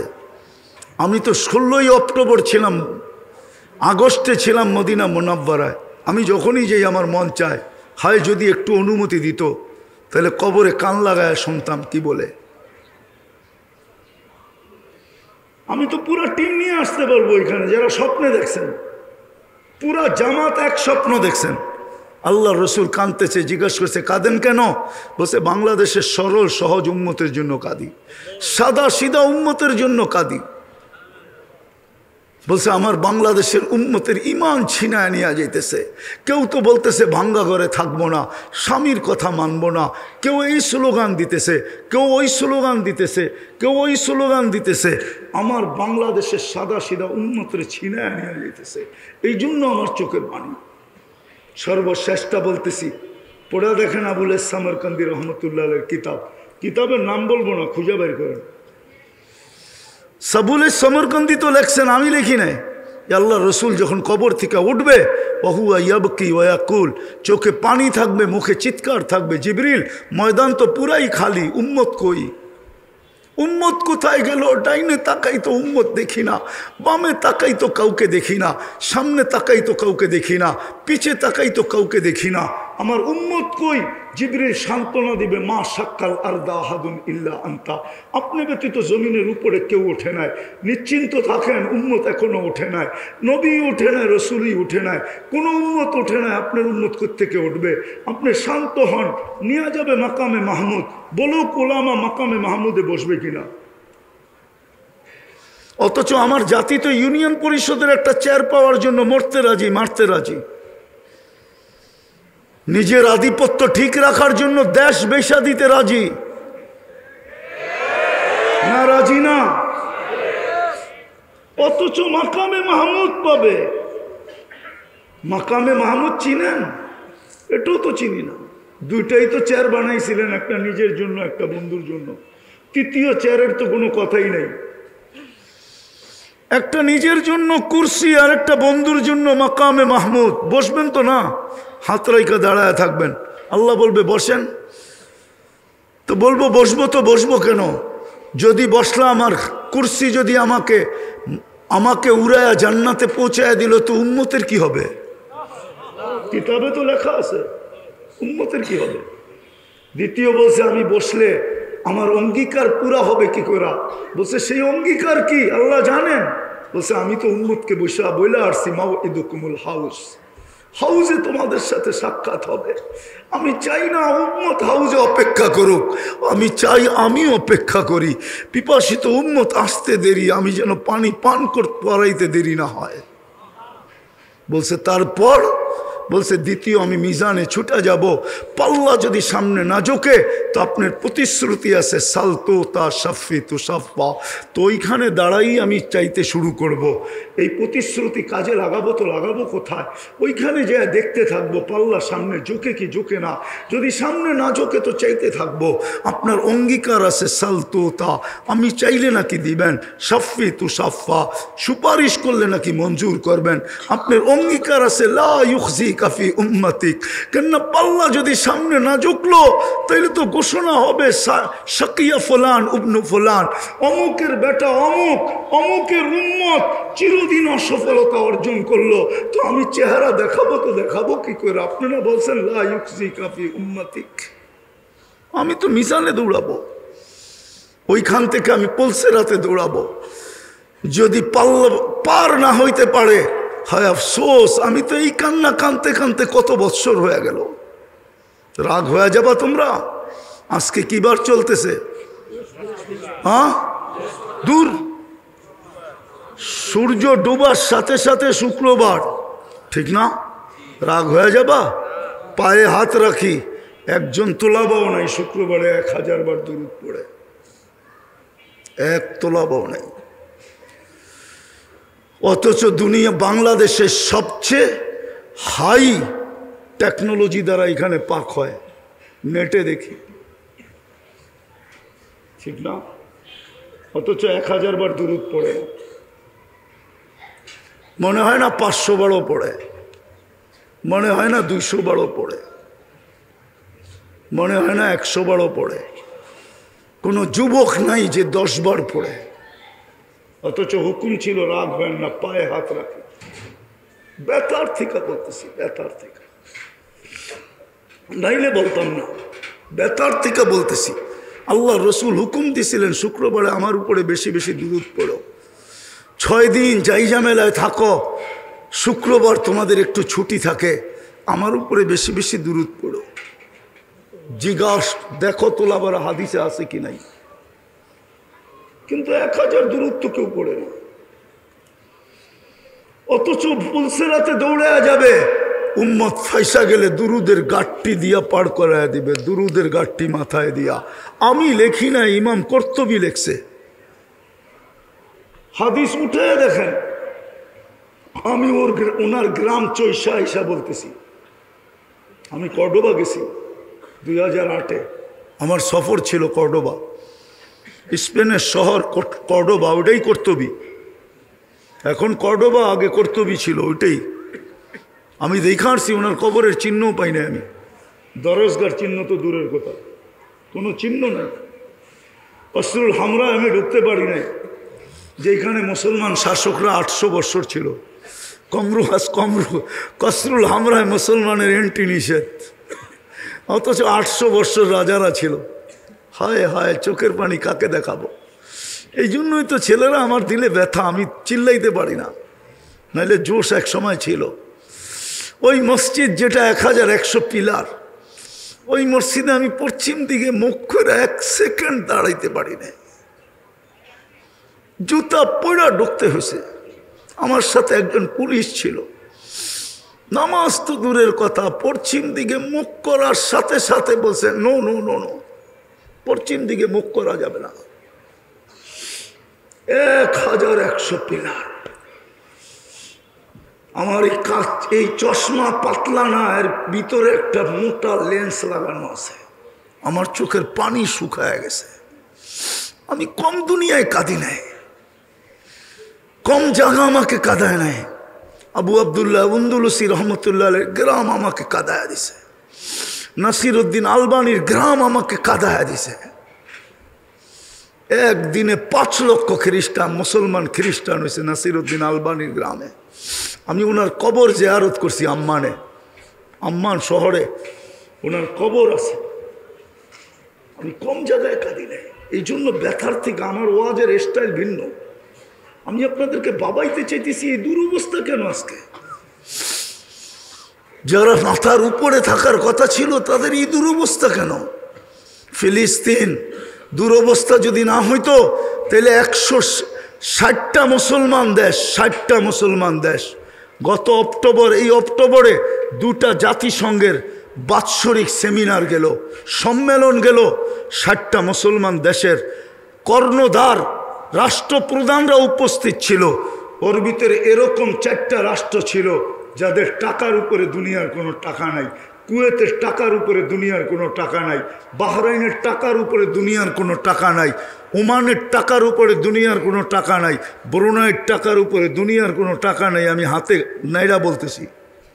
আমি তো 16ই অক্টোবর ছিলাম, আগস্টে ছিলাম মদিনা মুনাব্বারায়। আমি যখনই যাই আমার মন চায়, হায় যদি একটু অনুমতি দিত তাহলে কবরে কান লাগায় শুনতাম কি বলে। আমি তো পুরা টিম নিয়ে আসতে পারবো এখানে, যারা স্বপ্নে দেখছেন, পুরা জামাত এক স্বপ্ন দেখছেন। আল্লাহ রসুল কাঁদতেছে, জিজ্ঞাসা করছে কাঁদেন কেন? বলছে বাংলাদেশের সরল সহজ উম্মতের জন্য কাঁদি, সাদা সিধা উম্মতের জন্য কাঁদি। বলছে আমার বাংলাদেশের উম্মতের ইমান ছিনায় নিয়ে যাইতেছে। কেউ তো বলতেছে ভাঙ্গা ঘরে থাকবো না, স্বামীর কথা মানবো না, কেউ এই স্লোগান দিতেছে, কেউ ওই স্লোগান দিতেছে, কেউ ওই স্লোগান দিতেছে। আমার বাংলাদেশের সাদা সিধা উম্মতের ছিনায় নিয়ে যাইতেছে। এই জন্য আমার চোখের পানি। সর্বশ্রেষ্ঠটা বলতেছি, পড়া দেখেন আবুল সামরকান্দি রহমতুল্লাহের কিতাব, কিতাবের নাম বলবো না, খুঁজে বের করেন। সাবুল সমরকান্দি তো লেখছেন, আমি লিখি নাই। আল্লাহ রসুল যখন কবর থেকে উঠবে, ওহুয়া ইয়াবকি ওয়া ইয়াকুল, চোখে পানি থাকবে, মুখে চিৎকার থাকবে, জিবরিল ময়দান তো পুরাই খালি, উম্মত কই? উম্মত কোথায় গেল? ডাইনে তাকাই তো উম্মত দেখি না, বামে তাকাই তো কাউকে দেখি না, সামনে তাকাই তো কাউকে দেখি না, পিছে তাকাই তো কাউকে দেখি না। আমার উম্মত কই? জিবরিল সান্ত্বনা দিবে, মা সাক্কাল আরদা আহাদুন ইল্লা আনতা, আপনি ব্যতীত জমিনের উপরে কেউ ওঠে নাই, নিশ্চিন্ত থাকেন, উম্মত এখনো ওঠে নাই, নবী ওঠে নাই, রসুলই উঠে নাই, কোনো উম্মত ওঠে নাই, আপনার উম্মত কোত্থেকে উঠবে? আপনি শান্ত হন, নিয়ে যাবে মাকামে মাহমুদ, বলুক ওলামা মাকামে মাহমুদে বসবে কিনা। অথচ আমার জাতি তো ইউনিয়ন পরিষদের একটা চেয়ার পাওয়ার জন্য মরতে রাজি, মারতে রাজি। নিজের আধিপত্য ঠিক রাখার জন্য দেশ বেচা দিতে রাজি না? রাজি না? অথচ মাকামে মাহমুদ পাবে। মাকামে মাহমুদ চিনেন? এটাও তো চিনি না। দুইটাই তো চেয়ার বানাইছিলেন, একটা নিজের জন্য, একটা বন্ধুর জন্য। তৃতীয় চেয়ারের তো কোনো কথাই নাই। একটা নিজের জন্য কুরসি আর একটা বন্ধুর জন্য মাকামে মাহমুদ। বসবেন তো না, হাত রাইকা দাঁড়ায় থাকবেন। আল্লাহ বলবে বসেন, তো বলবো বসবো, তো বসবো কেন? যদি বসলাম আমার কুরসি যদি আমাকে উড়ায়া জান্নাতে পৌঁছায় দিল, তো উম্মতের কি হবে? কিতাবে তো লেখা আছে, উম্মতের কি হবে? দ্বিতীয় বলছে আমি বসলে আমার অঙ্গীকার পুরা হবে কি করে? বলছে সেই অঙ্গীকার কি আল্লাহ জানেন। বলছে আমি তো উম্মতকে বইলা আসছি, মাউইদুকুমুল হাউস, হাউজে তোমাদের সাথে সাক্ষাৎ হবে। আমি চাই না উম্মত হাউজে অপেক্ষা করুক, আমি চাই আমি অপেক্ষা করি। পিপাসিত উম্মত আসতে দেরি, আমি যেন পানি পান করতে পারাইতে দেরি না হয়। বলছে তারপর বলছে দ্বিতীয় আমি মিজানে ছুটে যাব, পাল্লা যদি সামনে না ঝোঁকে তো আপনার প্রতিশ্রুতি আছে সালতো তা সাফি তু সাফা, তো ওইখানে দাঁড়াই আমি চাইতে শুরু করব। এই প্রতিশ্রুতি কাজে লাগাবো তো লাগাবো কোথায়? ওইখানে যে দেখতে থাকবো পাল্লা সামনে ঝোঁকে কি ঝোঁকে না, যদি সামনে না ঝোঁকে তো চাইতে থাকবো। আপনার অঙ্গীকার আছে সালতো তা, আমি চাইলে নাকি দিবেন, সাফি তু সাফা, সুপারিশ করলে নাকি মঞ্জুর করবেন। আপনার অঙ্গীকার আছে লা ইউখজি কাফি উম্মতিক, কেননা পাল্লা যদি সামনে না ঝুঁকলো তাইলে তো ঘোষণা হবে শাকিয়া ফুলান ইবনু ফুলান, অমুকের বেটা অমুক, অমুকের উম্মত চিরদিন অসফলতা অর্জন করলো, তো আমি চেহারা দেখাবো তো দেখাবো কি করে? আপনারা বলছেন লা ইউখজি কাফি উম্মতিক, আমি তো মিজানে দৌড়াবো, ওইখান থেকে আমি পলসেরাতে দৌড়াবো। যদি পাল্লা পার না হইতে পারে, হায় আফসোস, আমি তো এই কান্না কানতে কানতে কত বৎসর হয়ে গেল। রাগ হয়ে যাবা তোমরা? আজকে কি বার চলতেছে? হ্যাঁ, দূর, সূর্য ডুবার সাথে সাথে শুক্রবার, ঠিক না? রাগ হয়ে যাবা? পায়ে হাত রাখি, একজন তোলাবাও নাই শুক্রবারে 1000 বার দুরূদ পড়ে, এক তোলাবাও নাই। অথচ দুনিয়া বাংলাদেশের সবচেয়ে হাই টেকনোলজি দ্বারা এখানে পাক হয়, নেটে দেখি, ঠিক না? অথচ 1000 বার দুরূদ পড়ে, মনে হয় না 500 বারও পড়ে, মনে হয় না 200 বারও পড়ে, মনে হয় না 100 বারও পড়ে। কোনো যুবক নাই যে 10 বার পড়ে। অথচ হুকুম ছিল রাগ হয় না, পায়ে হাত রাখি। বেতার থেকে বলতেছি, বেতার থেকে, নাইলে বলতাম না, বেতার থেকে বলতেছি। আল্লাহ রসুল হুকুম দিছিলেন শুক্রবারে আমার উপরে বেশি বেশি দুরূদ পড়ো, 6 দিন যাই ঝামেলায় থাকো, শুক্রবার তোমাদের একটু ছুটি থাকে, আমার উপরে বেশি বেশি দুরূদ পড়ো। জিজ্ঞাস দেখো তোলাবার হাদিসে আছে কি নাই, কিন্তু 1000 দুরূদ তো কেউ পড়ে না। অথচ পুলসেরাতে দৌড়ে যাবে, উম্মত ফাইসা গেলে দুরুদের গাঠটি দিয়া পার করায় দিবে, দুরুদের গাঠটি মাথায় দিয়া। আমি লেখি না, ইমাম কর্তবী লেখছে, হাদিস উঠে দেখেন। আমি ওনার গ্রাম চৈশা আইসা বলতেছি, আমি কর্ডোবা গেছি 2008-এ, আমার সফর ছিল কর্ডোবা, স্পেনের শহর কর্ডোবা, ওটাই কর্তবী। এখন কর্ডোবা, আগে কর্তবী ছিল, ওইটাই। আমি দেখে আসছি, ওনার কবরের চিহ্নও পাই না আমি, দরজগার চিহ্ন তো দূরের কথা, কোনো চিহ্ন নাই। কসরুল হামরা আমি ঢুকতে পারি নাই, যেখানে মুসলমান শাসকরা 800 বছর ছিল। কসরুল হামরায় মুসলমানের এন্ট্রি নিষেধ, অথচ 800 বছর রাজারা ছিল। হায় হায়, চোখের পানি কাকে দেখাবো? এই জন্যই তো ছেলেরা আমার দিলে ব্যথা, আমি চিল্লাইতে পারি না, নাহলে জোশ এক সময় ছিল। ওই মসজিদ যেটা 1100 পিলার, ওই মসজিদে আমি পশ্চিম দিকে মুখ করে 1 সেকেন্ড দাঁড়াইতে পারি না, জুতা পড়া ঢুকতে হয়েছে। আমার সাথে একজন পুলিশ ছিল, নামাজ তো দূরের কথা, পশ্চিম দিকে মুখ করার সাথে সাথে বলছে নো নো নো নো, পশ্চিম দিকে মুখ করা যাবে না। 1100 পিলার। আমার এই চশমা পাতলা না, এর ভিতরে একটা মোটা লেন্স লাগানো আছে, আমার চোখের পানি শুকায় গেছে। আমি কম দুনিয়ায় কাঁদি নাই, কম জায়গা আমাকে কাঁদায় নাই। আবু আবদুল্লাহ উন্দুলসি রহমতুল্লাহ গ্রাম আমাকে কাঁদায় দিছে, নাসির উদ্দিন আলবানির গ্রাম আমাকে কাঁদায় দিছে। একদিনে 5 লক্ষ খ্রিস্টান, মুসলমান খ্রিস্টান হয়েছে নাসির উদ্দিন আলবানির গ্রামে। আমি ওনার কবর জিয়ারত করছি আম্মানে, আম্মান শহরে ওনার কবর আছে। আমি কম জায়গায় কাঁদি নাই, এই জন্য ব্যথার থেকে আমার ওয়াজের স্টাইল ভিন্ন। আমি আপনাদেরকে বাবাইতে চাইতেছি, এই দুরবস্থা কেন আজকে? যারা মাথার উপরে থাকার কথা ছিল তাদের এই দুরবস্থা কেন? ফিলিস্তিন দুরবস্থা যদি না হইতো তাহলে 160টা মুসলমান দেশ, 60টা মুসলমান দেশ, গত অক্টোবর, এই অক্টোবরে 2টা জাতিসংঘের বাৎসরিক সেমিনার গেল, সম্মেলন গেল। 60টা মুসলমান দেশের কর্ণধার রাষ্ট্রপ্রধানরা উপস্থিত ছিল। ওর ভিতরে এরকম 4টা রাষ্ট্র ছিল যাদের টাকার উপরে দুনিয়ার কোনো টাকা নাই। কুয়েতের টাকার উপরে দুনিয়ার কোনো টাকা নাই, বাহরাইনের টাকার উপরে দুনিয়ার কোনো টাকা নাই, ওমানের টাকার উপরে দুনিয়ার কোনো টাকা নাই, ব্রুনাইয়ের টাকার উপরে দুনিয়ার কোনো টাকা নাই। আমি হাতে নাইরা বলতেছি,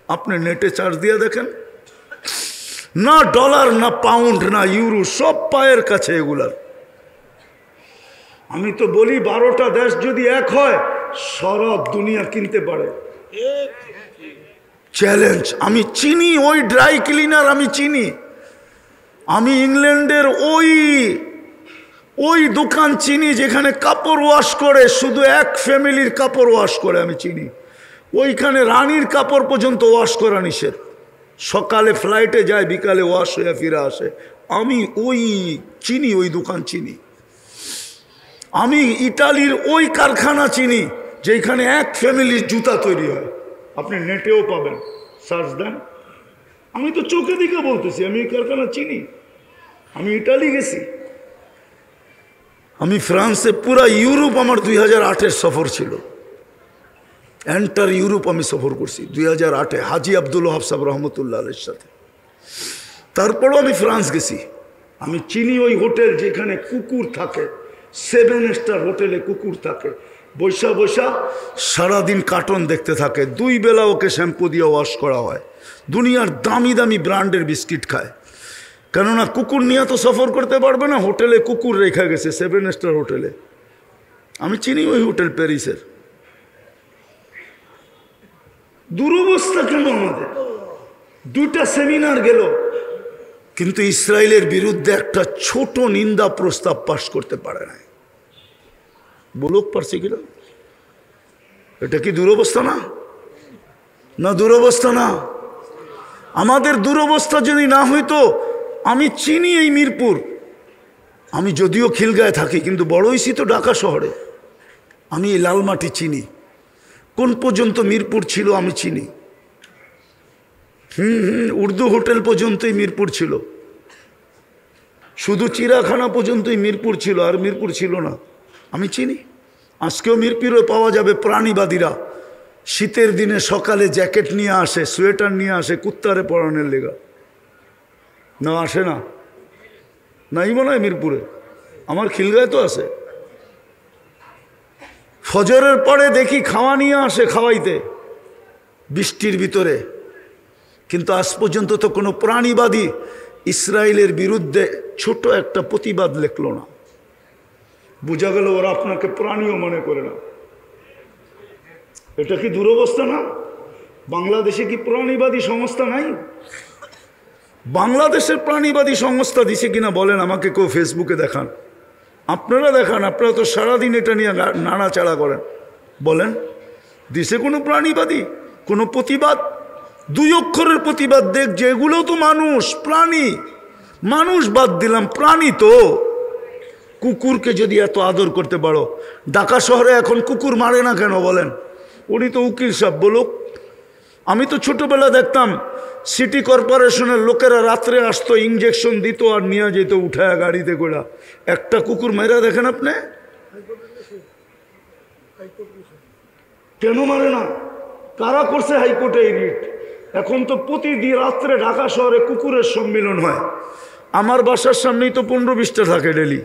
আপনি নেটে চার্জ দিয়ে দেখেন, না ডলার, না পাউন্ড, না ইউরো, সব পায়ের কাছে এগুলার। আমি তো বলি 12টা দেশ যদি এক হয় সারা দুনিয়া কিনতে পারে। চ্যালেঞ্জ। আমি চিনি ওই ড্রাই ক্লিনার, আমি চিনি। আমি ইংল্যান্ডের ওই দোকান চিনি যেখানে কাপড় ওয়াশ করে, শুধু এক ফ্যামিলির কাপড় ওয়াশ করে, আমি চিনি। ওইখানে রানীর কাপড় পর্যন্ত ওয়াশ করা নিষেধ। সকালে ফ্লাইটে যায়, বিকালে ওয়াশ হয়ে ফিরে আসে। আমি চিনি, ওই দোকান চিনি। আমি ইটালির ওই কারখানা চিনি যেখানে এক ফ্যামিলির জুতা তৈরি হয়। আপনি নেটেও পাবেন, সার্চ দেন। আমি তো চোখে দিকে বলতেছি, আমি এই কারখানা চিনি। আমি ইটালি গেছি, আমি ফ্রান্সে, পুরা ইউরোপ আমার 2008-এর সফর ছিল। এন্টার ইউরোপ আমি সফর করছি 2008-এ হাজি আব্দুল ওয়াহাব সাহেব রহমতুল্লাহ আলাইহির সাথে। তারপরও আমি ফ্রান্স গেছি। আমি চিনি ওই হোটেল যেখানে কুকুর থাকে, 7 স্টার হোটেলে কুকুর থাকে, বৈশা বৈশা সারাদিন কার্টুন দেখতে থাকে। 2 বেলা ওকে শ্যাম্পু দিয়ে ওয়াশ করা হয়। দুনিয়ার দামি দামি ব্র্যান্ডের বিস্কিট খায়, কেননা কুকুর নিয়ে তো সফর করতে পারবে না। হোটেলে কুকুর রেখে গেছে, 7 স্টার হোটেলে। আমি চিনি ওই হোটেল প্যারিসের। দুরবস্থা কেন আমাদের? 2টা সেমিনার গেল, কিন্তু ইসরায়েলের বিরুদ্ধে একটা ছোট নিন্দা প্রস্তাব পাশ করতে পারে না। বলুক পারছে কিনা? এটা কি দুরবস্থা না? না দুরবস্থা না? আমাদের দুরবস্থা যদি না হইতো, আমি চিনি এই মিরপুর। আমি যদিও খিলগাঁয়ে থাকি, কিন্তু বড় হইছি তো ঢাকা শহরে। আমি এই লালমাটি চিনি, কোন পর্যন্ত মিরপুর ছিল আমি চিনি। উর্দু হোটেল পর্যন্তই মিরপুর ছিল, শুধু চিড়াখানা পর্যন্তই মিরপুর ছিল, আর মিরপুর ছিল না। আমি চিনি। আজকেও মিরপুরে পাওয়া যাবে প্রাণীবাদীরা শীতের দিনে সকালে জ্যাকেট নিয়ে আসে, সোয়েটার নিয়ে আসে কুত্তারে পরানোর লেগা। না আসে না? নাই মনে হয় মিরপুরে, আমার খিলগাঁয় তো আছে। ফজরের পরে দেখি খাওয়া নিয়ে আসে খাওয়াইতে বৃষ্টির ভিতরে। কিন্তু আজ পর্যন্ত তো কোনো প্রাণীবাদী ইসরায়েলের বিরুদ্ধে ছোট একটা প্রতিবাদ লিখল না। বোঝা গেল ওরা আপনাকে প্রাণীও মনে করে না। এটা কি দুরবস্থা না? বাংলাদেশে কি প্রাণীবাদী সংস্থা নাই? বাংলাদেশের প্রাণীবাদী সংস্থা দিছে কিনা বলেন আমাকে, কেউ ফেসবুকে দেখান, আপনারা দেখান। আপনারা তো সারাদিন এটা নিয়ে নাড়াচাড়া করেন, বলেন দিছে কোনো প্রাণীবাদী কোনো প্রতিবাদ? 2 অক্ষরের প্রতিবাদ দেখ, যেগুলো তো মানুষ, প্রাণী। মানুষ বাদ দিলাম, প্রাণী তো। কুকুরকে যদি এত আদর করতে পারো, ঢাকা শহরে এখন কুকুর মারে না কেন বলেন? উনি তো উকিল সাহেব, বলুক। আমি তো ছোটবেলা দেখতাম সিটি কর্পোরেশনের লোকেরা রাত্রে আসতো, ইঞ্জেকশন দিত আর নিয়ে যেত উঠায় গাড়িতে করে। একটা কুকুর মেরা দেখেন আপনি? কেন মারে না? কারা করছে হাইকোর্টে এই রিট? এখন তো প্রতিদিন রাত্রে ঢাকা শহরে কুকুরের সম্মেলন হয়। আমার বাসার সামনেই তো 15-20টা থাকে ডেলি।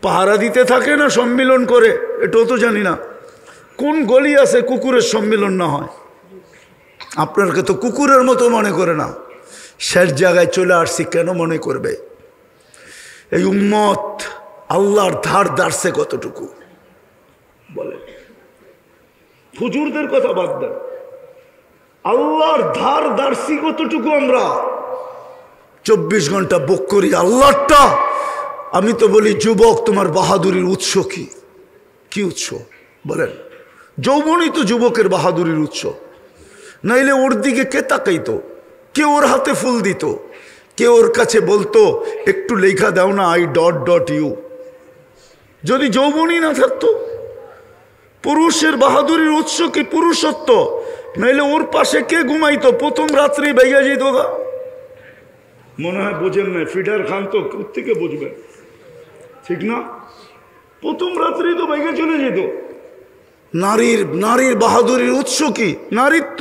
পাহারা দিতে থাকে না সম্মেলন করে, এটাও তো জানি না। কোন গলি আছে কুকুরের সম্মেলন না হয়? আপনাকে তো কুকুরের মতো মনে করে না। শেষ জায়গায় চলে আসছি, কেন মনে করবে? এই উম্মত আল্লাহর ধার দাঁড়ছে কতটুকু বলে? হুজুরদের কথা বাদ দেন, আল্লাহর ধার দাঁড়ছি কতটুকু? আমরা 24 ঘন্টা বুক করি আল্লাহটা। আমি তো বলি, যুবক তোমার বাহাদুরির উৎস কি? কি উৎস বলেন? যৌবনই তো যুবকের বাহাদুরির উৎস। নাইলে ওর দিকে কে তাকাইতো? কে ওর হাতে ফুল দিত? কে ওর কাছে বলতো একটু লেখা দাও না, I ... ইউ? যদি যৌবনই না থাকতো পুরুষের বাহাদুরির উৎস কি পুরুষত্ব, নাইলে ওর পাশে কে ঘুমাইতো প্রথম রাত্রি বেগে যেত। মনে হয় বোঝেন না, ফিডার খান তো থেকে বুঝবেন, ঠিক না? প্রথম রাত্রি তো বেগে চলে যেত। নারীর বাহাদুরির উৎস কি নারীত্ব,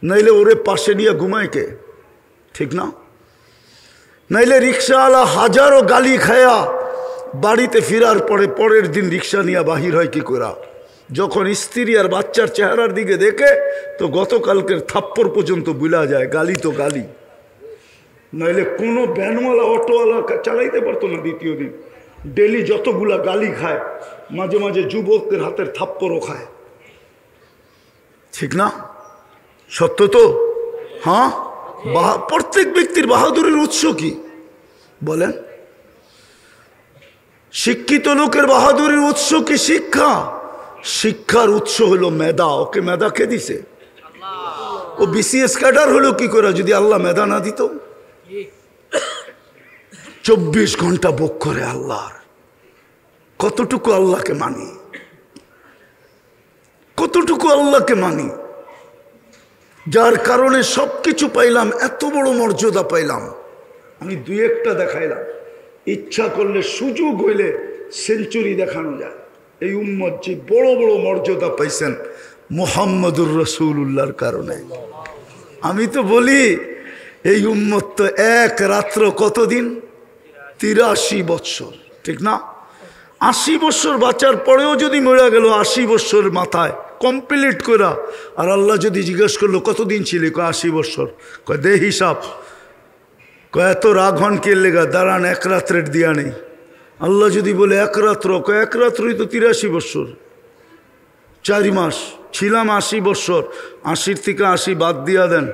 নাইলে ওরে পাশে নিয়ে ঘুমায় কে, ঠিক না? নাইলে রিক্সাওয়ালা হাজারো গালি খায়া বাড়িতে ফেরার পরে পরের দিন রিক্সা নিয়ে বাহির হয় কি করা? যখন স্ত্রী আর বাচ্চার চেহারার দিকে দেখে তো গতকালকের থাপ্পড় পর্যন্ত ভুলা যায়, গালি তো গালি। নাইলে কোনো ভ্যানওয়ালা অটোওয়ালা চালাইতে পারতো না দ্বিতীয় দিন। ডেলি যতগুলা গালি খায়, মাঝে মাঝে যুবকদের হাতের থাপ্পড়ও খায়, ঠিক না? সত্য তো? হ্যাঁ, প্রত্যেক ব্যক্তির বাহাদুরের উৎস কি বলেন? শিক্ষিত লোকের বাহাদুরের উৎস কি শিক্ষা? শিক্ষার উৎস হলো মেধা। ওকে মেধা কে দিছে? ও বিসিএস ক্যাডার হলো কি করে যদি আল্লাহ মেধা না দিত? 24 ঘন্টা ভোগ করে আল্লাহর। কতটুকু আল্লাহকে মানি, কতটুকু আল্লাহকে মানি, যার কারণে সবকিছু পাইলাম, এত বড় মর্যাদা পাইলাম। আমি দুই একটা দেখাইলাম, ইচ্ছা করলে সুযোগ হইলে সেঞ্চুরি দেখানো যায়। এই উম্মত যে বড় বড় মর্যাদা পাইছেন মুহাম্মদুর রাসূলুল্লাহর কারণে। আমি তো বলি এই উম্মত তো এক রাত্র কতদিন? 83 বৎসর, ঠিক না? 80 বৎসর বাঁচার পরেও যদি মরে গেল 80 বৎসর মাথায় কমপ্লিট করা, আর আল্লাহ যদি জিজ্ঞেস করলো কতদিন ছিল, 80 বৎসর। কয় দে হিসাব। কয় এত রাগ হন কে লেগা, দাঁড়ান এক রাত্রের দিয়া নেই। আল্লাহ যদি বলে এক রাত্র, কয় এক রাত্রই তো 83 বৎসর, 4 মাস ছিলাম 80 বৎসর, 80 থেকে 80 বাদ দিয়া দেন,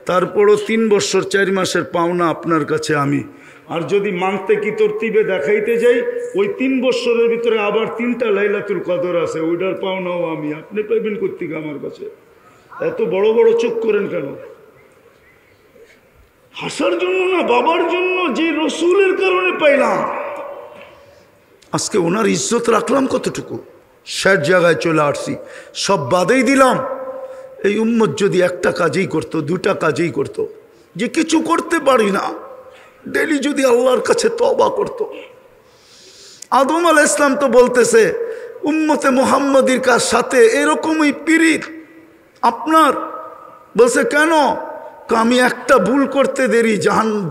তারপরও 3 বৎসর 4 মাসের পাওনা আপনার কাছে আমি। আর যদি মানতে কি তরতিবে দেখাইতে যাই, ওই 3 বৎসরের ভিতরে আবার 3টা লাইলাতুল কদর আছে, ওইটার পাওনাও আমি। আপনি পাইবেন কর্তিকা আমার কাছে। এত বড় বড় চোখ করেন কেন? হাসার জন্য না, বাবার জন্য, যে রসুলের কারণে পাইলাম। আজকে ওনার ইজ্জত রাখলাম কতটুকু? 60 জায়গায় চলে আসছি, সব বাদেই দিলাম। এই উম্মত যদি একটা কাজেই করতো, 2টা কাজেই করতো, যে কিছু করতে পারি না, ডেলি যদি আল্লাহর কাছে তওবা করতো। আদম আলাইহিস সালাম তো বলতেছে উম্মতে মুহাম্মাদির কার সাথে এরকমই পীড়িত আপনার। বলছে কেন? আমি একটা ভুল করতে দেরি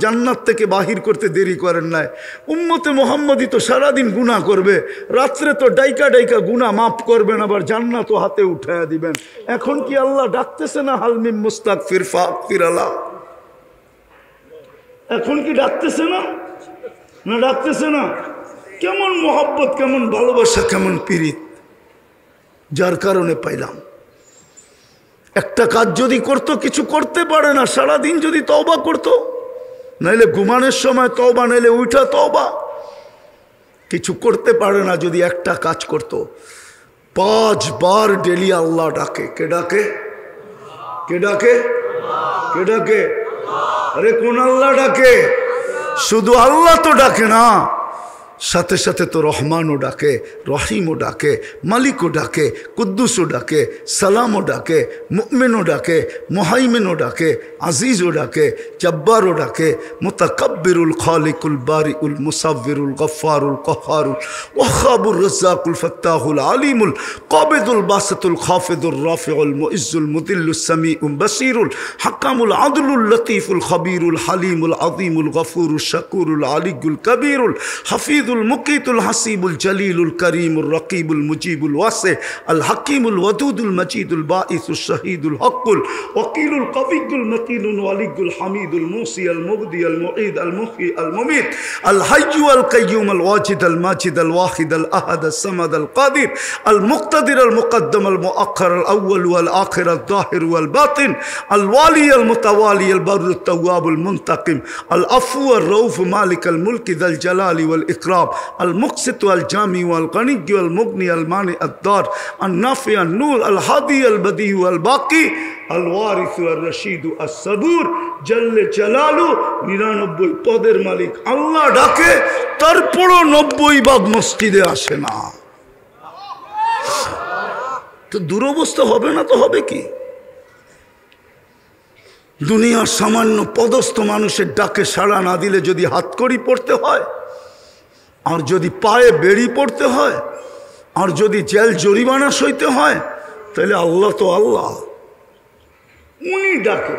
জান্নাত থেকে বাহির করতে দেরি করেন নাই। উম্মতে মুহাম্মাদি তো সারাদিন গুনাহ করবে, রাত্রে তো ডাইকা ডাইকা গুনাহ মাফ করবেন, আবার জান্নাতও হাতে উঠায়া দিবেন। এখন কি আল্লাহ ডাকতেছে না হালমিম মুস্তাগফির ফাগফির আল্লাহ? এখন কি ডাকতেছে না? না ডাকতেছে না? কেমন মোহাব্বত, কেমন ভালোবাসা, কেমন পীড়িত, যার কারণে পাইলাম। একটা কাজ যদি করতো, কিছু করতে পারে না, সারাদিন যদি তওবা করতো, নাইলে ঘুমানোর সময় তওবা, নাইলে উঠা তওবা, কিছু করতে পারে না যদি একটা কাজ করতো। 5 বার ডেলি আল্লাহ ডাকে। কে ডাকে? কে ডাকে? কে ডাকে? আরে কোন আল্লাহ ডাকে? শুধু আল্লাহ তো ডাকে না, সাথে সাথে তো রহমানও ডাকে, রহিমও ডাকে, মালিকও ডাকে, কুদ্দুসও ডাকে, সালামও ডাকে, মুমিনও ডাকে, মুহাইমিনও ডাকে, আজিজও ডাকে, জব্বারও ডাকে, মুতাকাব্বিরুল খালিকুল বারিউল মুসাব্বিরুল গফফারুল কহ্হারুল ওয়াহাবুর রাজ্জাকুল ফাত্তাহুল আলিমুল কাবিদুল বাসিতুল খাফিদুর রাফিউল মুইজ্জুল মুদিল্লুস সামিউল বাসিরুল হাকামুল আদলুল লতীফুল খবীরুল হালিমুল আযীমুল গফুরুশ শাকুরুল আলিয়ুল কবীরুল হাফিজ المقيت الحسيب الجليل الكريم الرقيب المجيب الواسع الحكيم الودود المجيد الباعث الشهيد الحق الوكيل القوي المتين الولي الحميد الموصي المبدي المعيد المحيي المميت الحي القيوم الواجد الماجد الواحد الأحد الصمد القادر المقتدر المقدم المؤخر الأول والآخر الظاهر والباطن الوالي المتوالي البر التواب المنتقم العفو الرؤوف مالك الملك ذا الجلال والإكرام المقسط والجامع والغني والمغني المانع الضار النافع النور الهادي البديع والباقي الوارث والرشيد الصبور جل جلاله 99 পদের মালিক আল্লাহ ডাকে, তারপরও 90 ভাগ মসজিদে আসে না। তো দুরবস্থা হবে না তো হবে কি? দুনিয়ার সামান্য পদস্থ মানুষের ডাকে সাড়া না দিলে যদি হাতকড়ি পড়তে হয়, আর যদি পায়ে বেড়ি পড়তে হয়, আর যদি জেল জরিমানা সইতে হয়, তাহলে আল্লাহ তো আল্লাহ, উনি ডাকে।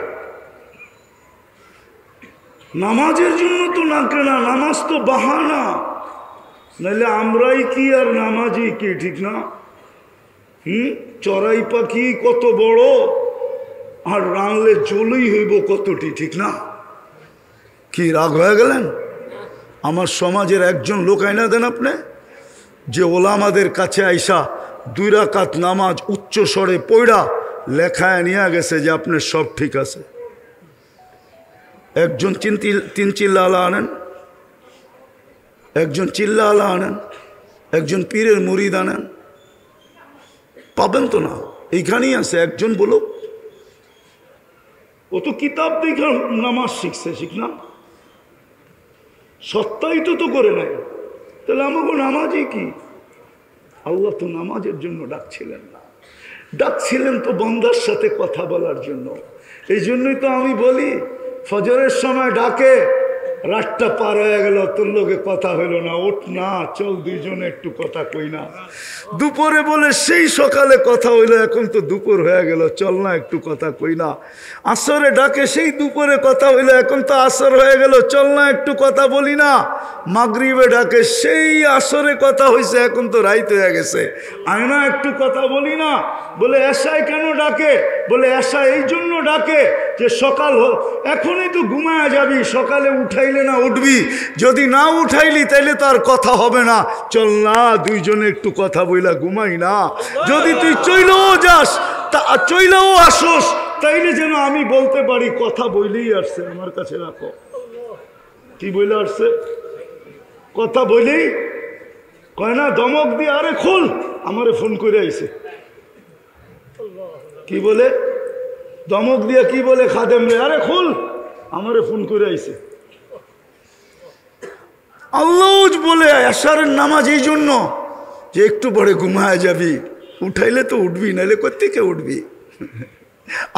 নামাজের জন্য তো ডাকে না, নামাজ তো বাহানা, নাহলে আমরাই কি আর নামাজি কি, ঠিক না? চড়াই পাখি কত বড়, আর রানলে জলই হইব কতটি, ঠিক না? কি রাগ হয়ে গেলেন? আমার সমাজের একজন লোক আইনা দেন আপনি, যে ওলামাদের কাছে আইসা 2 রাকাত নামাজ উচ্চ স্বরে পড়া লেখায় নিয়ে গেছে যে আপনার সব ঠিক আছে। একজন 3 চিল্লা আলা আনেন, একজন চিল্লা আলা আনেন, একজন পীরের মুরিদ আনেন, পাবেন তো না। এইখানেই আছে একজন বলুক, ও তো কিতাব দেখে নামাজ শিখছে, শিখ না, সত্যায়িত তো করে নাই, তাহলে আমাকে নামাজই কি? আল্লাহ তো নামাজের জন্য ডাকছিলেন না, ডাকছিলেন তো বান্দার সাথে কথা বলার জন্য। এই জন্যই তো আমি বলি, ফজরের সময় ডাকে, রাতটা পার হয়ে গেল, তোর লোকে কথা হইল না, ওঠ না, চল দুইজনে একটু কথা কই না। দুপুরে বলে সেই সকালে কথা হইলো, এখন তো দুপুর হয়ে গেল, চল না একটু কথা কই না। আসরে ডাকে, সেই দুপুরে কথা হইলো, এখন তো আসর হয়ে গেল, চল না একটু কথা বলি না। মাগরিবে ডাকে, সেই আসরে কথা হয়েছে, এখন তো রাইত হয়ে গেছে, আয় না একটু কথা বলি না। বলে এশায় কেন ডাকে? বলে এশা এই জন্য ডাকে যে সকাল হোক, এখনই তো ঘুমায় যাবি, সকালে উঠাইলে না উঠবি, যদি না উঠাইলি তাইলে তো আর কথা হবে না, চল না দুইজনে একটু কথা বইলা ঘুমাই না। যদি তুই চইলেও যাস, তা চইলেও আসোস, তাইলে যেন আমি বলতে পারি কথা বইলেই আসছে, আমার কাছে রাখো। কি বইলে আসছে? কথা বইলেই কয় না, দমক দিয়ে, আরে খোল, আমারে ফোন করে আইছে। কি বলে? দমক দিয়ে কি বলে? খাদেম রে, আরে খোল, আমারে ফোন করে আইছে। আল্লাহ বলে এশারের নামাজ এই জন্য যে একটু পরে ঘুমায় যাবি, উঠাইলে তো উঠবি, নাইলে কোত্থেকে উঠবি?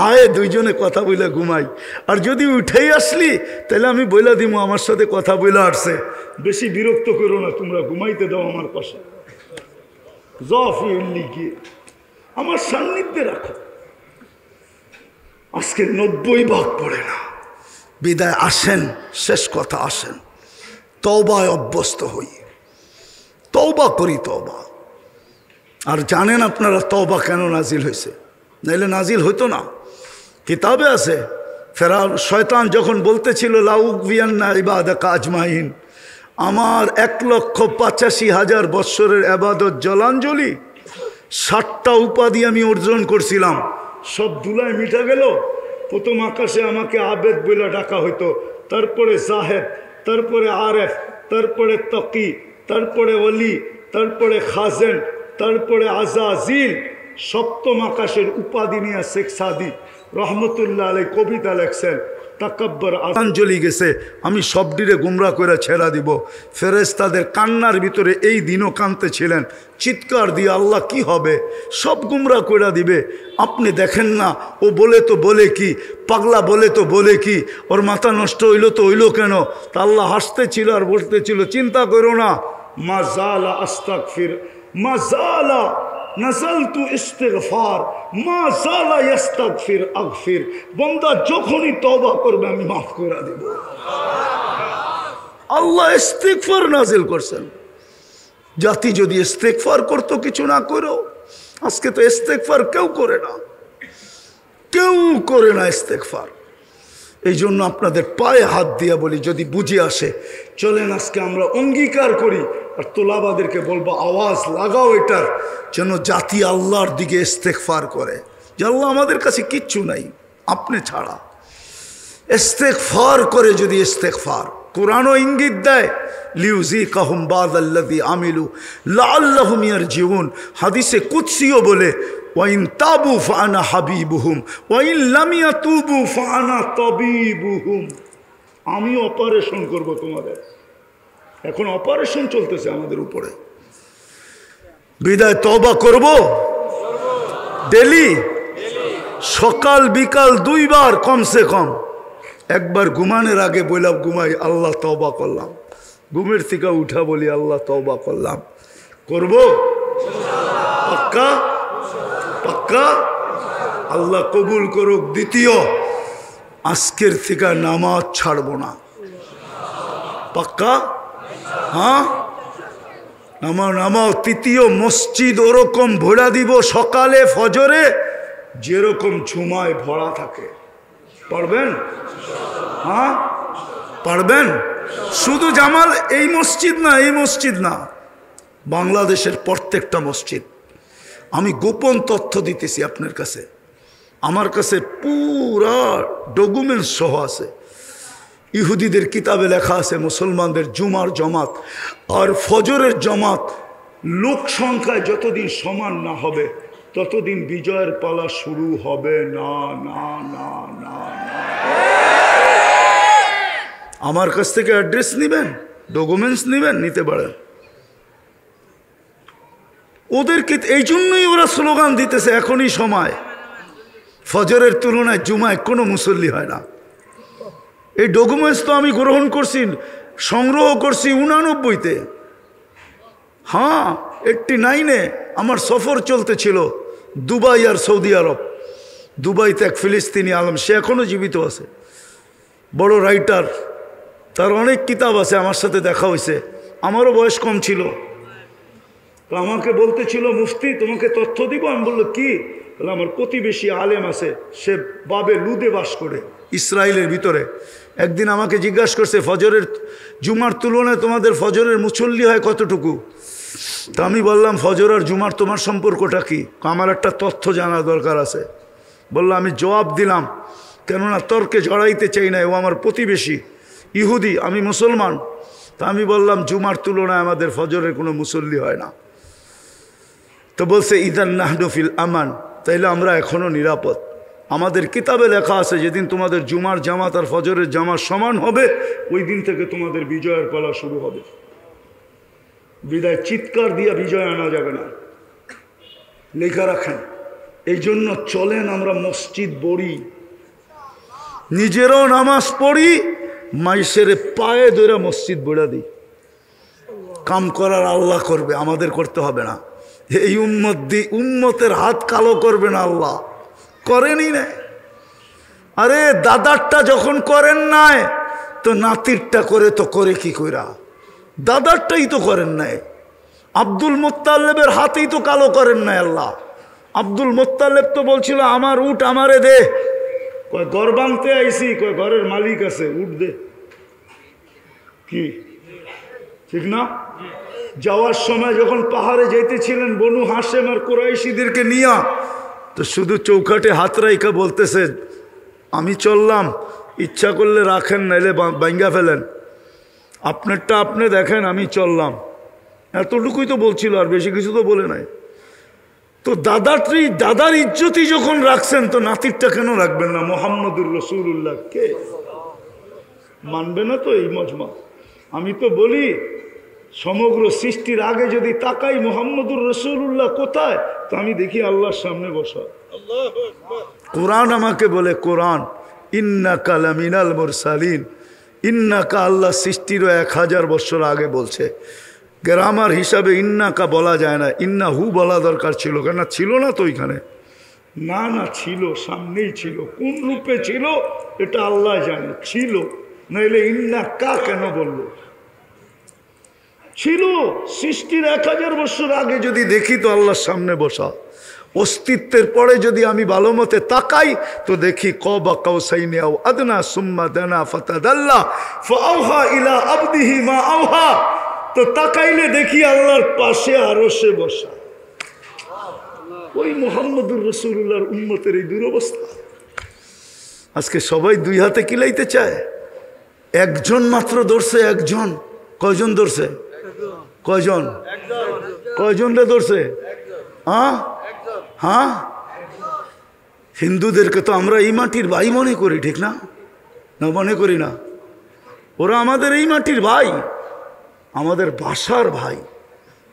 আয় দুইজনে কথা বইলা ঘুমাই। আর যদি উঠেই আসলি তাহলে আমি বইলা দিব আমার সাথে কথা বইলা আসছে, বেশি বিরক্ত করো না, তোমরা ঘুমাইতে দাও আমার পাশে, গিয়ে আমার সান্নিধ্যে রাখো। আজকে 90 পড়ে না, বিদায় আসেন, শেষ কথা আসেন, তওবায় অভ্যস্ত হই, তওবা করি, তওবা। আর জানেন আপনারা তওবা কেন নাজিল হয়েছে? নাইলে নাজিল হইতো না। কিতাবে আছে, ফেরাউন শয়তান যখন বলতেছিল লাউগবিয়ান্না ইবাদাকা আজমাইন, আমার 1,85,000 বৎসরের ইবাদত জলাঞ্জলি, 60টা উপাধি আমি অর্জন করছিলাম, সব ধুলায় মিটা গেল। প্রথম আকাশে আমাকে আবেদ বলে ডাকা হইতো, তারপরে জাহেদ, তারপরে আরেফ, তারপরে তকি, তারপরে ওলি, তারপরে খাজেন, তারপরে আজাজিল। সপ্তম আকাশের উপাধি নিয়ে শেখ সাদি রহমতুল্লাহ আলাই কবিতা লেখছেন, তাকাব্বর আঞ্জলি গেছে, আমি সবডিরে গুমরা করে ছেড়া দিব। ফেরেশতাদের কান্নার ভিতরে এই দিনও কাঁদতেছিলেন, চিৎকার দিয়ে আল্লাহ কি হবে, সব গুমরা করে দিবে। আপনি দেখেন না, ও বলে তো বলে কি, পাগলা বলে তো বলে কি, ওর মাথা নষ্ট হইল তো হইল কেন? তা আল্লাহ হাসতেছিল আর বলতেছিল, চিন্তা করো না, মা জালা আস্তাগফির, মা জালা নাজালতু ইস্তিগফার, মা জালা ইস্তাগফির আগফির। বান্দা যখনই তওবা করবে আমি মাফ করে দেব। আল্লাহ ইস্তিগফার নাজিল করছেন। জাতি যদি ইস্তিগফার করতো, কিছু না করো, আজকে তো ইস্তিগফার কেউ করে না, কেউ করে না ইস্তিগফার। এই জন্য আপনাদের পায়ে হাত দিয়া বলি, যদি বুঝে আসে চলেন আজকে আমরা অঙ্গীকার করি, আর তোলাবাদেরকে বলবো আওয়াজ লাগাও এটার, যেন জাতি আল্লাহর দিকে ইস্তেগফার করে, যে আল্লাহ আমাদের কাছে কিচ্ছু নাই আপনি ছাড়া। ইস্তেগফার করে যদি ইস্তেগফার, কোরআনও ইঙ্গিত দেয়, লিউযিকাহুম বাযাল্লাযী আমিলু লাআল্লাহুম ইয়ারজিউন। হাদিসে কুদসিও বলে, ওয়াইন তাবু ফাআনা হাবিবুহুম ওয়াইন লাম ইয়াতুবু ফাআনা তাবিবুহুম। আমি অপারেশন করব তোমাদের। এখন অপারেশন চলতেছে আমাদের উপরে, বিদায় তওবা করব, ডেলি সকাল বিকাল 2 বার কমসে কম। একবার ঘুমানোর আগে বললাম ঘুমাই আল্লাহ তওবা করলাম, ঘুমের থেকে উঠা বলি আল্লাহ তওবা করলাম। করব পাক্কা পাক্কা, আল্লাহ কবুল করুক। দ্বিতীয়, আজকের থেকে নামাজ ছাড়ব না, পাক্কা? হ্যাঁ নামাও। তৃতীয়, মসজিদ ওরকম ভরা দিব সকালে ফজরে যেরকম ঝুমায় ভরা থাকে। পারবেন? হ্যাঁ পারবেন? শুধু জামাল এই মসজিদ না, এই মসজিদ না, বাংলাদেশের প্রত্যেকটা মসজিদ। আমি গোপন তথ্য দিতেছি আপনার কাছে, আমার কাছে পুরা ডকুমেন্টস সহ আছে। ইহুদিদের কিতাবে লেখা আছে মুসলমানদের জুমার জমাত আর ফজরের জমাত লোক সংখ্যায় যতদিন সমান না হবে ততদিন বিজয়ের পালা শুরু হবে না না না না না। আমার কাছ থেকে অ্যাড্রেস নেবেন, ডকুমেন্টস নেবেন, নিতে পারেন। ওদেরকে এই জন্যই ওরা স্লোগান দিতেছে এখনই সময়, ফজরের তুলনায় জুমায় কোনো মুসল্লি হয় না। এই ডকুমেন্টস তো আমি গ্রহণ করছি, সংগ্রহ করছি 89-তে। হ্যাঁ 89-এ আমার সফর চলতেছিল দুবাই আর সৌদি আরব। দুবাইতে এক ফিলিস্তিনি আলম, সে এখনও জীবিত আছে, বড় রাইটার, তার অনেক কিতাব আছে, আমার সাথে দেখা হয়েছে। আমারও বয়স কম ছিল, তো আমাকে বলতেছিল মুফতি তোমাকে তথ্য দিব। আমি বললো কি? আমার প্রতিবেশী আলেম আছে, সে বাবে লুদে বাস করে ইসরায়েলের ভিতরে। একদিন আমাকে জিজ্ঞাসা করছে ফজরের জুমার তুলনায় তোমাদের ফজরের মুসল্লি হয় কতটুকু? তা আমি বললাম ফজর আর জুমার তোমার সম্পর্কটা কি? আমার একটা তথ্য জানা দরকার আছে। বললো আমি জবাব দিলাম, কেননা তর্কে জড়াইতে চাই না, ও আমার প্রতিবেশী ইহুদি, আমি মুসলমান। তা আমি বললাম জুমার তুলনায় আমাদের ফজরের কোনো মুসল্লি হয় না। তো বলছে ইদান নাহনু ফিল আমান, তাইলে আমরা এখনও নিরাপদ। আমাদের কিতাবে লেখা আছে যেদিন তোমাদের জুমার জামাত আর ফজরের জামাত সমান হবে ওই দিন থেকে তোমাদের বিজয়ের পালা শুরু হবে। বিদায় চিৎকার দিয়ে বিজয় আনা যাবে না, লেখা রাখেন। এই জন্য চলেন আমরা মসজিদ পড়ি, নিজেরও নামাজ পড়ি, মাইসের পায়ে ধরে মসজিদ বড়া দিই। কাম করার আল্লাহ করবে, আমাদের করতে হবে না। এই উম্মতের হাত কালো করবে না আল্লাহ, করেনি না। আরে দাদারটা যখন করেন নাই তো নাতিরটা করে তো করে কি কইরা? দাদারটাই তো করেন নাই। আব্দুল মুত্তালেবের হাতেই তো কালো করেন নাই আল্লাহ। আব্দুল মুত্তালেব তো বলছিল আমার উট আমারে দে, কয় ঘর বানতে আইসি, কয় ঘরের মালিক আছে, উট দে। কি ঠিক না? যাওয়ার সময় যখন পাহাড়ে যাইতেছিলেন বনু হাশেম আর কুরাইশিদেরকে নিয়া, তো শুধু চৌকাটে হাত রাইখা বলতেছে আমি চললাম, ইচ্ছা করলে রাখেন নাইলে ভাঙ্গা ফেলেন, আপনারটা আপনি দেখেন, আমি চললাম। এতটুকুই তো বলছিল, আর বেশি কিছু তো বলে নাই। তো দাদার ইজ্জতই যখন রাখছেন তো নাতিরটা কেন রাখবেন না? মোহাম্মদুর রসুল্লাহ কে মানবে না তো এই মজমা? আমি তো বলি সমগ্র সৃষ্টির আগে যদি তাকাই মোহাম্মদুর রসুল্লাহ কোথায়, তো আমি দেখি আল্লাহর সামনে বসা। কোরআন আমাকে বলে, কোরআন ইন্নাকা লামিনাল মুরসালিন, ইন্নাকা আল্লাহ সৃষ্টিরও 1000 বছর আগে বলছে। গ্রামার হিসাবে ইন্নাকা বলা যায় না, ইন্না হু বলা দরকার ছিল, কেন ছিল না তো ওইখানে? না না ছিল, সামনেই ছিল। কোন রূপে ছিল এটা আল্লাহ জানে, ছিল, নাইলে ইন্নাকা কেন বললো? ছিল। সৃষ্টির 1000 বছর আগে যদি দেখি তো আল্লাহর সামনে বসা। অস্তিত্বের পরে যদি আমি ভালো মতে তাকাই তো দেখি কবা কাউসাইনি আও আদনা সুম্মা দানা ফাতাদাল্লা ফাআওহা ইলা আবদিহি মা আওহা। তো তাকাইলে দেখি আল্লাহর পাশে আরশে বসা। ওই মুহাম্মদুর রাসূলুল্লাহর উম্মতের এই দুরবস্থা। আজকে সবাই 2 হাতে কিলাইতে চায়, একজন মাত্র ধরছে, একজন। কয়জন ধরছে? কয়জন? কয়জনটা ধরছে? হ্যাঁ হ্যাঁ, হিন্দুদেরকে তো আমরা এই মাটির ভাই মনে করি, ঠিক না? না মনে করি না? ওরা আমাদের এই মাটির ভাই, আমাদের ভাষার ভাই।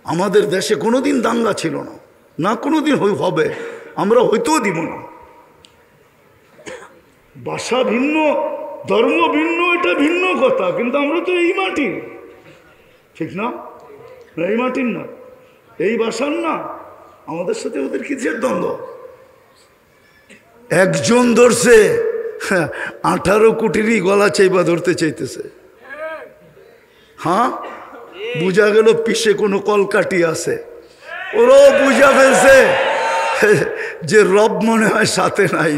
আমাদের দেশে কোনোদিন দাঙ্গা ছিল না, না কোনোদিন হবে। আমরা হইতেও দিব না। ভাষা ভিন্ন, ধর্ম ভিন্ন, এটা ভিন্ন কথা, কিন্তু আমরা তো এই মাটির, ঠিক না? এই মাটির না, এই ভাষার না, আমাদের সাথে ওদের কিসের দ্বন্দ্ব? একজন ধরছে 18 কোটিরই গলা চাইবা ধরতে চাইতেছে। হ্যাঁ, বুঝা গেল পিছে কোনো কলকাটি আছে, ওরাও বুঝা ফেলছে যে রব মনে হয় সাথে নাই।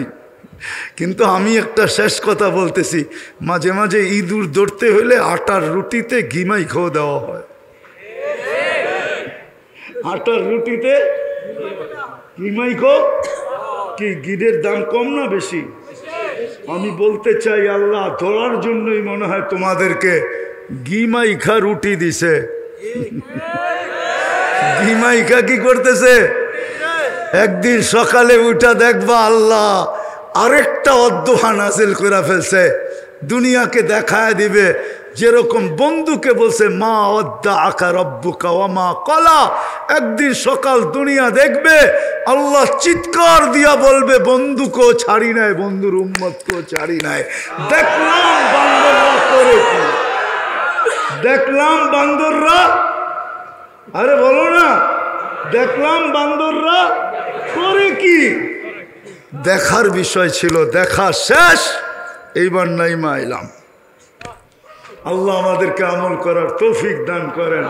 কিন্তু আমি একটা শেষ কথা বলতেছি, মাঝে মাঝে ইঁদুর ধরতে হইলে আটার রুটিতে ঘিমাই খাওয়া দেওয়া হয়। আটার রুটিতে ঘিমাই খো, কি গিরের দাম কম না বেশি? আমি বলতে চাই, আল্লাহ ধরার জন্যই মনে হয় তোমাদেরকে ঘিমাইখা রুটি দিছে। ঘিমাইখা কি করতেছে? একদিন সকালে উঠা দেখবা আল্লাহ আরেকটা অধ্যয়ন হাসিল করে ফেলছে, দুনিয়াকে দেখায় দিবে। যেরকম বন্ধুকে বলছে মা অদ্দা আকা রব্বুকা ওয়া মা কলা, একদিন সকাল দুনিয়া দেখবে আল্লাহ চিৎকার দিয়া বলবে বন্ধুকেও ছাড়ি নাই, বন্ধুর উম্মতকেও ছাড়ি নাই। দেখলাম বান্দররা করে কি, দেখলাম বান্দররা, আরে বলো না, দেখলাম বান্দররা করে কি। দেখার বিষয় ছিল, দেখা শেষ, এইবার নাইমা আইলাম। আল্লাহ আমাদেরকে আমল করার তৌফিক দান করেন।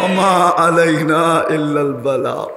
ওমা আলাইনা ইল্লাল বালাগ।